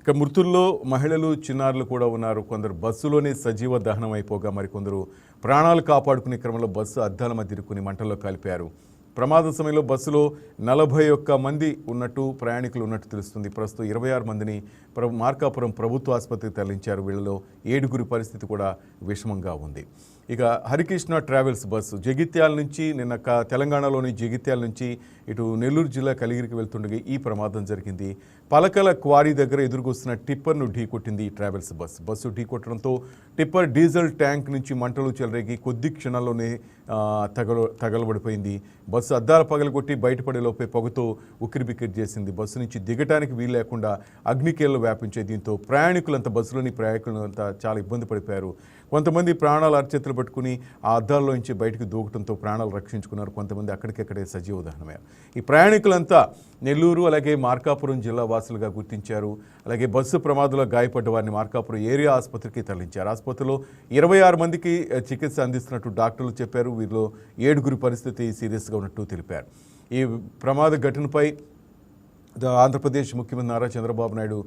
ఇక మృతుల్లో మహిళలు, చిన్నారులు కూడా ఉన్నారు. కొందరు బస్సులోనే సజీవ దహనం అయిపోగా మరికొందరు ప్రాణాలు కాపాడుకునే క్రమంలో బస్సు అద్దాల మధ్య ఇరుక్కుని మంటల్లో కాలిపారు. ప్రమాద సమయంలో బస్సులో 41 మంది ఉన్నట్టు, ప్రయాణికులు ఉన్నట్టు తెలుస్తుంది. ప్రస్తుతం 26 మందిని మార్కాపురం ప్రభుత్వ ఆసుపత్రికి తరలించారు. వీళ్ళలో 7 పరిస్థితి కూడా విషమంగా ఉంది. ఇక హరికృష్ణ ట్రావెల్స్ బస్సు జగిత్యాల నుంచి తెలంగాణలోని జగిత్యాల నుంచి ఇటు నెల్లూరు జిల్లా కలిగిరికి వెళ్తుండగా ఈ ప్రమాదం జరిగింది. పలకల క్వారీ దగ్గర ఎదురుకొస్తున్న టిప్పర్ను ఢీకొట్టింది ఈ ట్రావెల్స్ బస్సు ఢీకొట్టడంతో టిప్పర్ డీజిల్ ట్యాంక్ నుంచి మంటలు చెలరేగి కొద్ది క్షణాల్లోనే తగలబడిపోయింది. బస్సు అద్దాల పగలగొట్టి బయటపడేలోపే పొగతో ఉక్కిరిబిక్కిరి చేసింది. బస్సు నుంచి దిగటానికి వీలు లేకుండా అగ్నికేళ్లు వ్యాపించే దీంతో బస్సులోని ప్రయాణికులంతా చాలా ఇబ్బంది పడిపోయారు. కొంతమంది ప్రాణాలు అరచేతులు పట్టుకుని ఆ అద్దాల్లో నుంచి బయటకు దూకడంతో ప్రాణాలు రక్షించుకున్నారు. కొంతమంది అక్కడికక్కడే సజీవ దహనమయ్యారు. ఈ ప్రయాణికులంతా నెల్లూరు అలాగే మార్కాపురం జిల్లా వాసులుగా గుర్తించారు. అలాగే బస్సు ప్రమాదంలో గాయపడ్డ వారిని మార్కాపురం ఏరియా ఆసుపత్రికి తరలించారు. ఆసుపత్రిలో 26 మందికి చికిత్స అందిస్తున్నట్టు డాక్టర్లు చెప్పారు. వీరిలో 7 పరిస్థితి సీరియస్గా ఉన్నట్టు తెలిపారు. ఈ ప్రమాద ఘటనపై ఆంధ్రప్రదేశ్ ముఖ్యమంత్రి నారా చంద్రబాబు నాయుడు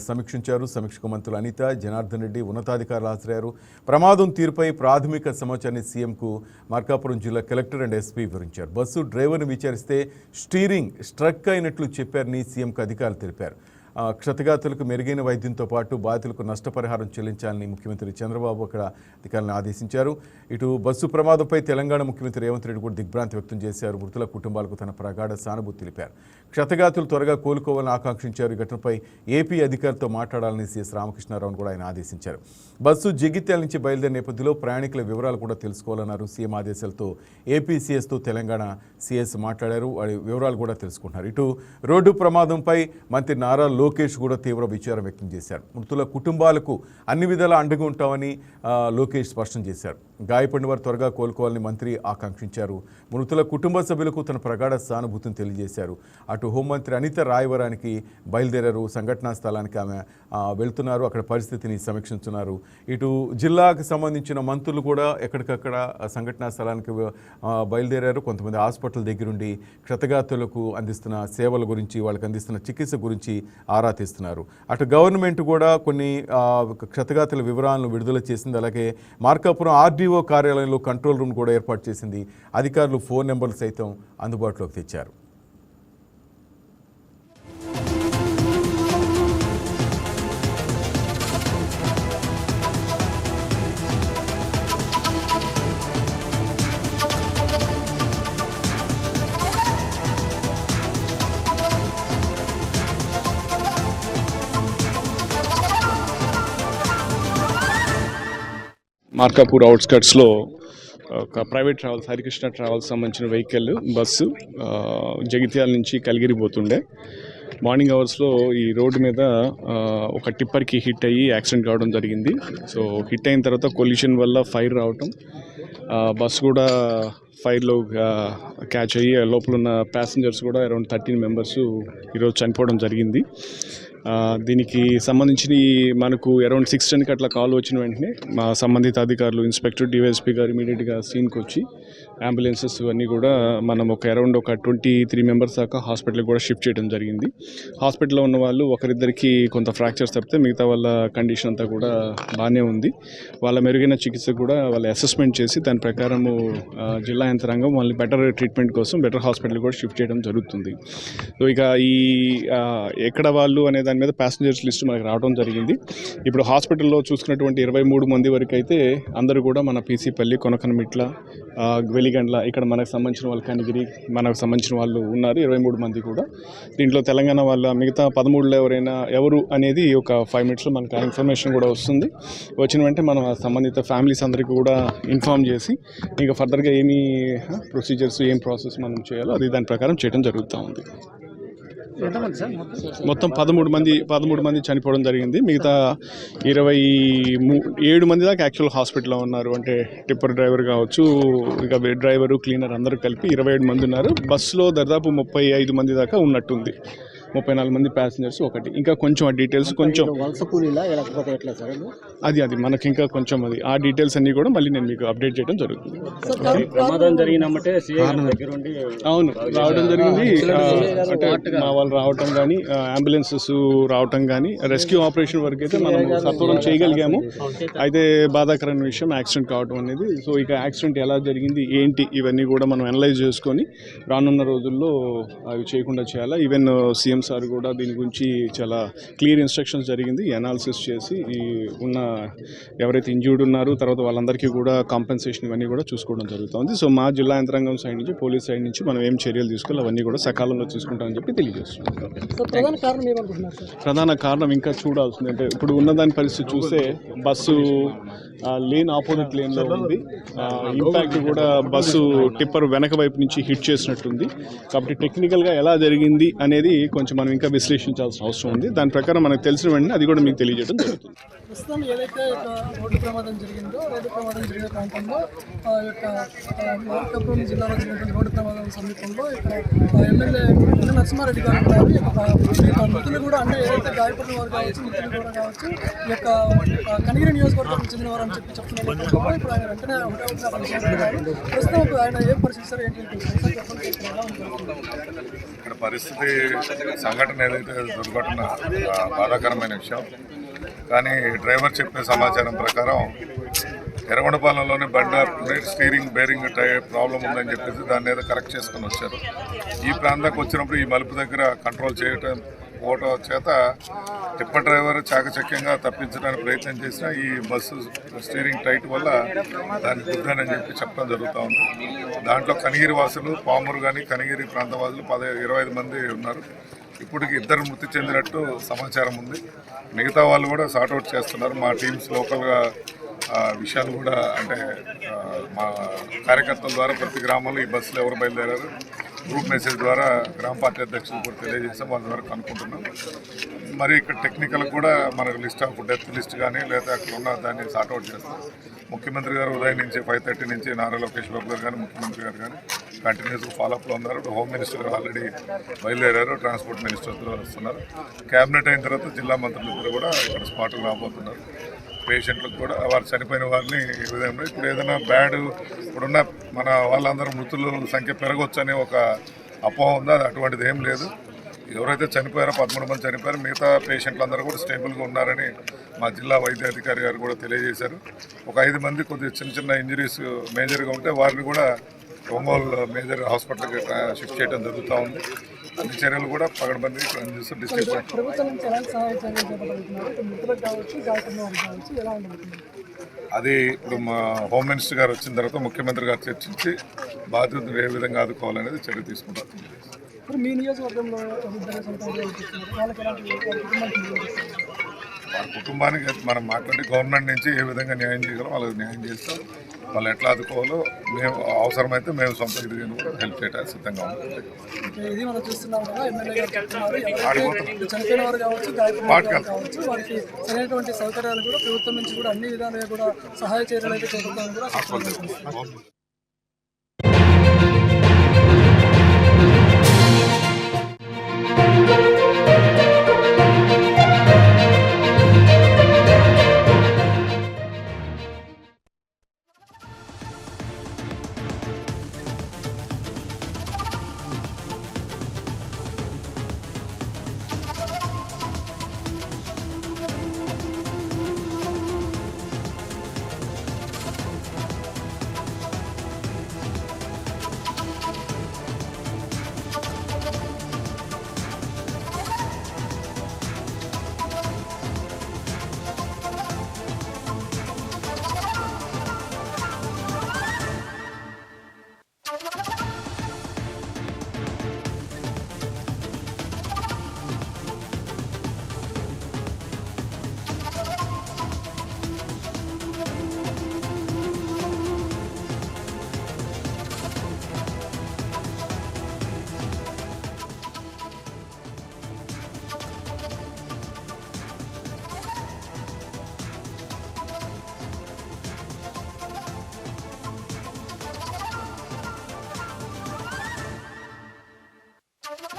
సమీక్షించారు. సమీక్షకు మంత్రులు అనిత, జనార్దన్ రెడ్డి, ఉన్నతాధికారులు హాజరయ్యారు. ప్రమాదం తీరుపై ప్రాథమిక సమాచారాన్ని సీఎంకు మార్కాపురం జిల్లా కలెక్టర్ అండ్ ఎస్పీ వివరించారు. బస్సు డ్రైవర్ని విచారిస్తే స్టీరింగ్ స్ట్రక్ అయినట్లు చెప్పారని సీఎంకు అధికారులు తెలిపారు. క్షతగాతులకు మెరుగైన వైద్యంతో పాటు బాధితులకు నష్టపరిహారం చెల్లించాలని ముఖ్యమంత్రి చంద్రబాబు అక్కడ అధికారులను ఆదేశించారు. ఇటు బస్సు ప్రమాదంపై తెలంగాణ ముఖ్యమంత్రి రేవంత్ రెడ్డి కూడా దిగ్భ్రాంతి వ్యక్తం చేశారు. మృతుల కుటుంబాలకు తన ప్రగాఢ సానుభూతి తెలిపారు. క్షతగాతులు త్వరగా కోలుకోవాలని ఆకాంక్షించారు. ఈ ఘటనపై ఏపీ అధికారులతో మాట్లాడాలని సీఎస్ రామకృష్ణారావును కూడా ఆయన ఆదేశించారు. బస్సు జగిత్యాల నుంచి బయలుదేరిన నేపథ్యంలో ప్రయాణికుల వివరాలు కూడా తెలుసుకోవాలన్నారు. సీఎం ఆదేశాలతో ఏపీ సీఎస్తో తెలంగాణ సీఎస్ మాట్లాడారు. వారి వివరాలు కూడా తెలుసుకుంటున్నారు. ఇటు రోడ్డు ప్రమాదంపై మంత్రి నారా లోకేష్ కూడా తీవ్ర విచారం వ్యక్తం చేశారు. మృతుల కుటుంబాలకు అన్ని విధాలా అండగా ఉంటామని లోకేష్ స్పష్టం చేశారు. గాయపడిన వారు త్వరగా కోలుకోవాలని మంత్రి ఆకాంక్షించారు. మృతుల కుటుంబ సభ్యులకు తన ప్రగాఢ సానుభూతిని తెలియజేశారు. అటు హోంమంత్రి అనిత రాయవరానికి బయలుదేరారు. సంఘటనా స్థలానికి ఆమె వెళ్తున్నారు. అక్కడ పరిస్థితిని సమీక్షించున్నారు. ఇటు జిల్లాకు సంబంధించిన మంత్రులు కూడా ఎక్కడికక్కడ సంఘటనా స్థలానికి బయలుదేరారు. కొంతమంది హాస్పిటల్ దగ్గరుండి క్షతగాతులకు అందిస్తున్న సేవల గురించి, వాళ్ళకి అందిస్తున్న చికిత్స గురించి ఆరా తీస్తున్నారు. అటు గవర్నమెంట్ కూడా కొన్ని క్షతగాతుల వివరాలను విడుదల చేసింది. అలాగే మార్కాపురం ఆర్డీఓ కార్యాలయంలో కంట్రోల్ రూమ్ కూడా ఏర్పాటు చేసింది. అధికారులు ఫోన్ నెంబర్లు సైతం అందుబాటులోకి తెచ్చారు. మార్కాపూర్ అవుట్స్కట్స్లో ఒక ప్రైవేట్ ట్రావెల్స్, హరికృష్ణ ట్రావెల్స్ సంబంధించిన వెహికల్ బస్సు జగిత్యాల నుంచి కలిగిరి పోతుండే. మార్నింగ్ అవర్స్లో ఈ రోడ్డు మీద ఒక టిప్పర్కి హిట్ అయ్యి యాక్సిడెంట్ కావడం జరిగింది. సో హిట్ అయిన తర్వాత కొలిషన్ వల్ల ఫైర్ రావటం, బస్సు కూడా ఫైర్లో క్యాచ్ అయ్యి లోపల ఉన్న ప్యాసింజర్స్ కూడా అరౌండ్ 13 మెంబర్స్ ఈరోజు చనిపోవడం జరిగింది. దీనికి సంబంధించి మనకు అరౌండ్ 6:10కి అట్లా కాల్ వచ్చిన వెంటనే మా సంబంధిత అధికారులు, ఇన్స్పెక్టర్, డివైఎస్పీ గారు ఇమీడియట్గా సీన్కి వచ్చి అంబులెన్సెస్ అన్నీ కూడా మనం అరౌండ్ 23 మెంబర్స్ దాకా హాస్పిటల్కి కూడా షిఫ్ట్ చేయడం జరిగింది. హాస్పిటల్లో ఉన్న వాళ్ళు ఒకరిద్దరికి కొంత ఫ్రాక్చర్స్ తప్పితే మిగతా వాళ్ళ కండిషన్ అంతా కూడా బాగానే ఉంది. వాళ్ళ మెరుగైన చికిత్స కూడా వాళ్ళు అసెస్మెంట్ చేసి దాని ప్రకారము జిల్లా యంత్రాంగం వాళ్ళని బెటర్ ట్రీట్మెంట్ కోసం బెటర్ హాస్పిటల్ కూడా షిఫ్ట్ చేయడం జరుగుతుంది. సో ఇక ఈ ఎక్కడ వాళ్ళు అనే దాని మీద ప్యాసింజర్స్ లిస్ట్ మనకు రావడం జరిగింది. ఇప్పుడు హాస్పిటల్లో చూసుకున్నటువంటి 23 మంది వరకు అయితే అందరూ కూడా మన పీసీపల్లి, కొనకనమిట్ల, వెలిగండ్ల, ఇక్కడ మనకు సంబంధించిన వాళ్ళు కనిగిరి, మనకు సంబంధించిన వాళ్ళు ఉన్నారు 23 మంది కూడా. దీంట్లో తెలంగాణ వాళ్ళ మిగతా 13 ఎవరు అనేది ఒక 5 మినిట్స్లో మనకు ఆ ఇన్ఫర్మేషన్ కూడా వస్తుంది. వచ్చిన వెంటనే మనం సంబంధిత ఫ్యామిలీస్ అందరికీ కూడా ఇన్ఫామ్ చేసి ఇంకా ఫర్దర్గా ఏమి ప్రొసీజర్స్, ఏం ప్రాసెస్ మనం చేయాలో అది దాని ప్రకారం చేయడం జరుగుతూ ఉంది. మొత్తం 13 మంది చనిపోవడం జరిగింది. మిగతా 27 మంది దాకా యాక్చువల్ హాస్పిటల్లో ఉన్నారు. అంటే టిప్పర్ డ్రైవర్ కావచ్చు, ఇక డ్రైవరు, క్లీనర్ అందరూ కలిపి 27 మంది ఉన్నారు. బస్సులో దాదాపు 35 మంది దాకా ఉన్నట్టుంది. 34 మంది ప్యాసింజర్స్ ఒకటి. ఇంకా కొంచెం ఆ డీటెయిల్స్ కొంచెం వలస కూలీలా లేకపోతే ఎట్లా సార్ అది మనకి ఇంకా కొంచెం ఆ డీటెయిల్స్ అన్నీ కూడా మళ్ళీ నేను మీకు అప్డేట్ చేయడం జరుగుతుంది. ప్రమాదం జరిగినమంటే దగ్గర ఉండి అవును రావడం జరిగింది. అంటే మా వాళ్ళు రావటం కానీ అంబులెన్సెస్ రావటం కానీ రెస్క్యూ ఆపరేషన్ వరకు అయితే మనం సత్వరం చేయగలిగాము. అయితే బాధాకరమైన విషయం యాక్సిడెంట్ కావడం అనేది. సో ఇక యాక్సిడెంట్ ఎలా జరిగింది ఏంటి ఇవన్నీ కూడా మనం అనలైజ్ చేసుకొని రానున్న రోజుల్లో అవి చేయకుండా చేయాలా. ఈవెన్ సీఎం సార్ కూడా దీని గురించి చాలా క్లియర్ ఇన్స్ట్రక్షన్స్ జరిగింది. అనాలిసిస్ చేసి ఈ ఉన్న ఎవరైతే ఇంజ్యూర్డ్ ఉన్నారో తర్వాత వాళ్ళందరికీ కూడా కాంపెన్సేషన్ ఇవన్నీ కూడా చూసుకోవడం జరుగుతుంది. సో మా జిల్లా యంత్రాంగం సైడ్ నుంచి పోలీస్ సైడ్ నుంచి మనం ఏం చర్యలు తీసుకోవాలి అవన్నీ కూడా సకాలంలో తీసుకుంటామని చెప్పి తెలియజేస్తున్నాం. ప్రధాన కారణం ఇంకా చూడాల్సింది. అంటే ఇప్పుడు ఉన్నదాని పరిస్థితి చూస్తే బస్సు లేన్ ఆపోజిట్ లేన్లో ఉంది. ఇంపాక్ట్ కూడా బస్సు టిప్పర్ వెనక వైపు నుంచి హిట్ చేసినట్టుంది. కాబట్టి టెక్నికల్గా ఎలా జరిగింది అనేది కొంచెం మనం ఇంకా విశ్లేషించాల్సిన అవసరం ఉంది. దాని ప్రకారం మనకు తెలిసిన వెంటనే అది కూడా మీకు తెలియజేయడం జరుగుతుంది. ప్రస్తుతం ఏదైతే రోడ్డు ప్రమాదం జరిగిందో రోడ్డు ప్రమాదం జరిగిన ప్రాంతంలో మార్కాపురం జిల్లాలో జరిగినటువంటి రోడ్డు ప్రమాదం సమీపంలో ఇక్కడ ఎమ్మెల్యే నరసింహారెడ్డి గారు ఉన్నారు. ఈ యొక్క మృతులు కూడా అంటే ఏదైతే గాయపడిన వారు కావచ్చు మృతులు కూడా కావచ్చు ఈ యొక్క కనిగిరి నియోజకవర్గానికి చెందిన వారు అని చెప్తున్నారు. ఇప్పుడు ఆయన వెంటనే ఒకటే ప్రస్తుతం ఆయన ఏం పరిస్థితి ఏంటి ఇక్కడ పరిస్థితి సంఘటన ఏదైతే దుర్ఘటన బాధాకరమైన విషయం. కానీ డ్రైవర్ చెప్పిన సమాచారం ప్రకారం ఎర్రగొండపాలెంలోని బండ స్టీరింగ్ బేరింగ్ ప్రాబ్లం ఉందని చెప్పేసి దాన్ని ఏదో కరెక్ట్ చేసుకొని వచ్చారు. ఈ ప్రాంతానికి వచ్చినప్పుడు ఈ మలుపు దగ్గర కంట్రోల్ చేయటం పోవటం చేత టిప్పర్ డ్రైవర్ చాకచక్యంగా తప్పించడానికి ప్రయత్నం చేసిన ఈ బస్సు స్టీరింగ్ టైట్ వల్ల దాన్ని గుద్దానని చెప్పి చెప్పడం జరుగుతూ ఉంది. దాంట్లో కనిగిరి వాసులు పామూరు కానీ కనిగిరి ప్రాంత వాసులు 25 మంది ఉన్నారు. ఇప్పటికి 2 మృతి చెందినట్టు సమాచారం ఉంది. మిగతా వాళ్ళు కూడా సార్ట్అవుట్ చేస్తున్నారు. మా టీమ్స్ లోకల్గా విషయాలు కూడా అంటే మా కార్యకర్తల ద్వారా ప్రతి గ్రామంలో ఈ బస్సులు ఎవరు బయలుదేరారు గ్రూప్ మెసేజ్ ద్వారా గ్రామ పార్టీ అధ్యక్షులు కూడా తెలియజేసాం. వాళ్ళ ద్వారా కనుక్కుంటున్నాం. మరి ఇక్కడ టెక్నికల్ కూడా మనకు లిస్ట్ ఆఫ్ డెత్ లిస్ట్ కానీ లేదా అక్కడ ఉన్న దాన్ని సార్ట్అవుట్ చేస్తాం. ముఖ్యమంత్రి గారు ఉదయం నుంచి 5:30 నుంచి నారా లోకేష్ బాబు గారు కానీ ముఖ్యమంత్రి గారు కానీ కంటిన్యూస్గా ఫాలోఅప్లో ఉన్నారు. హోమ్ మినిస్టర్ ఆల్రెడీ బయలుదేరారు. ట్రాన్స్పోర్ట్ మినిస్టర్ వస్తున్నారు. క్యాబినెట్ అయిన తర్వాత జిల్లా మంత్రులు కూడా ఇక్కడ స్పాట్కి రాబోతున్నారు. పేషెంట్లకు కూడా వారు చనిపోయిన వారిని ఈ విధంగా ఇప్పుడు ఏదైనా బ్యాడ్ ఇప్పుడున్న మన వాళ్ళందరూ మృతుల సంఖ్య పెరగవచ్చు అనే ఒక అపోహ ఉందా? అటువంటిది ఏం లేదు. ఎవరైతే చనిపోయారో 13 మంది చనిపోయారు. మిగతా పేషెంట్లు అందరూ కూడా స్టేబుల్గా ఉన్నారని మా జిల్లా వైద్యాధికారి గారు కూడా తెలియజేశారు. ఒక 5 మంది కొద్దిగా చిన్న ఇంజరీస్ మేజర్గా ఉంటే వారిని కూడా ఒంగోలు మేజర్ హాస్పిటల్కి షిఫ్ట్ చేయడం జరుగుతూ ఉంది. అన్ని చర్యలు కూడా పగడబందీ డిస్ట్రిక్ట్ అది ఇప్పుడు మా హోమ్ మినిస్టర్ గారు వచ్చిన తర్వాత ముఖ్యమంత్రి గారు చర్చించి బాధ్యతలు ఏ విధంగా ఆదుకోవాలనేది చర్య తీసుకుంటారు. వారి కుటుంబానికి మనం మాట్లాడి గవర్నమెంట్ నుంచి ఏ విధంగా న్యాయం చేయగలం వాళ్ళకి న్యాయం చేస్తాం. వాళ్ళు ఎట్లా ఆదుకోవాలో మేము అవసరమైతే మేము సొంత ఇది హెల్ప్ చేయడానికి సిద్ధంగా ఉంటుంది. సౌకర్యాలు కూడా ప్రభుత్వం నుంచి కూడా అన్ని విధాలుగా కూడా సహాయ చర్యలు అయితే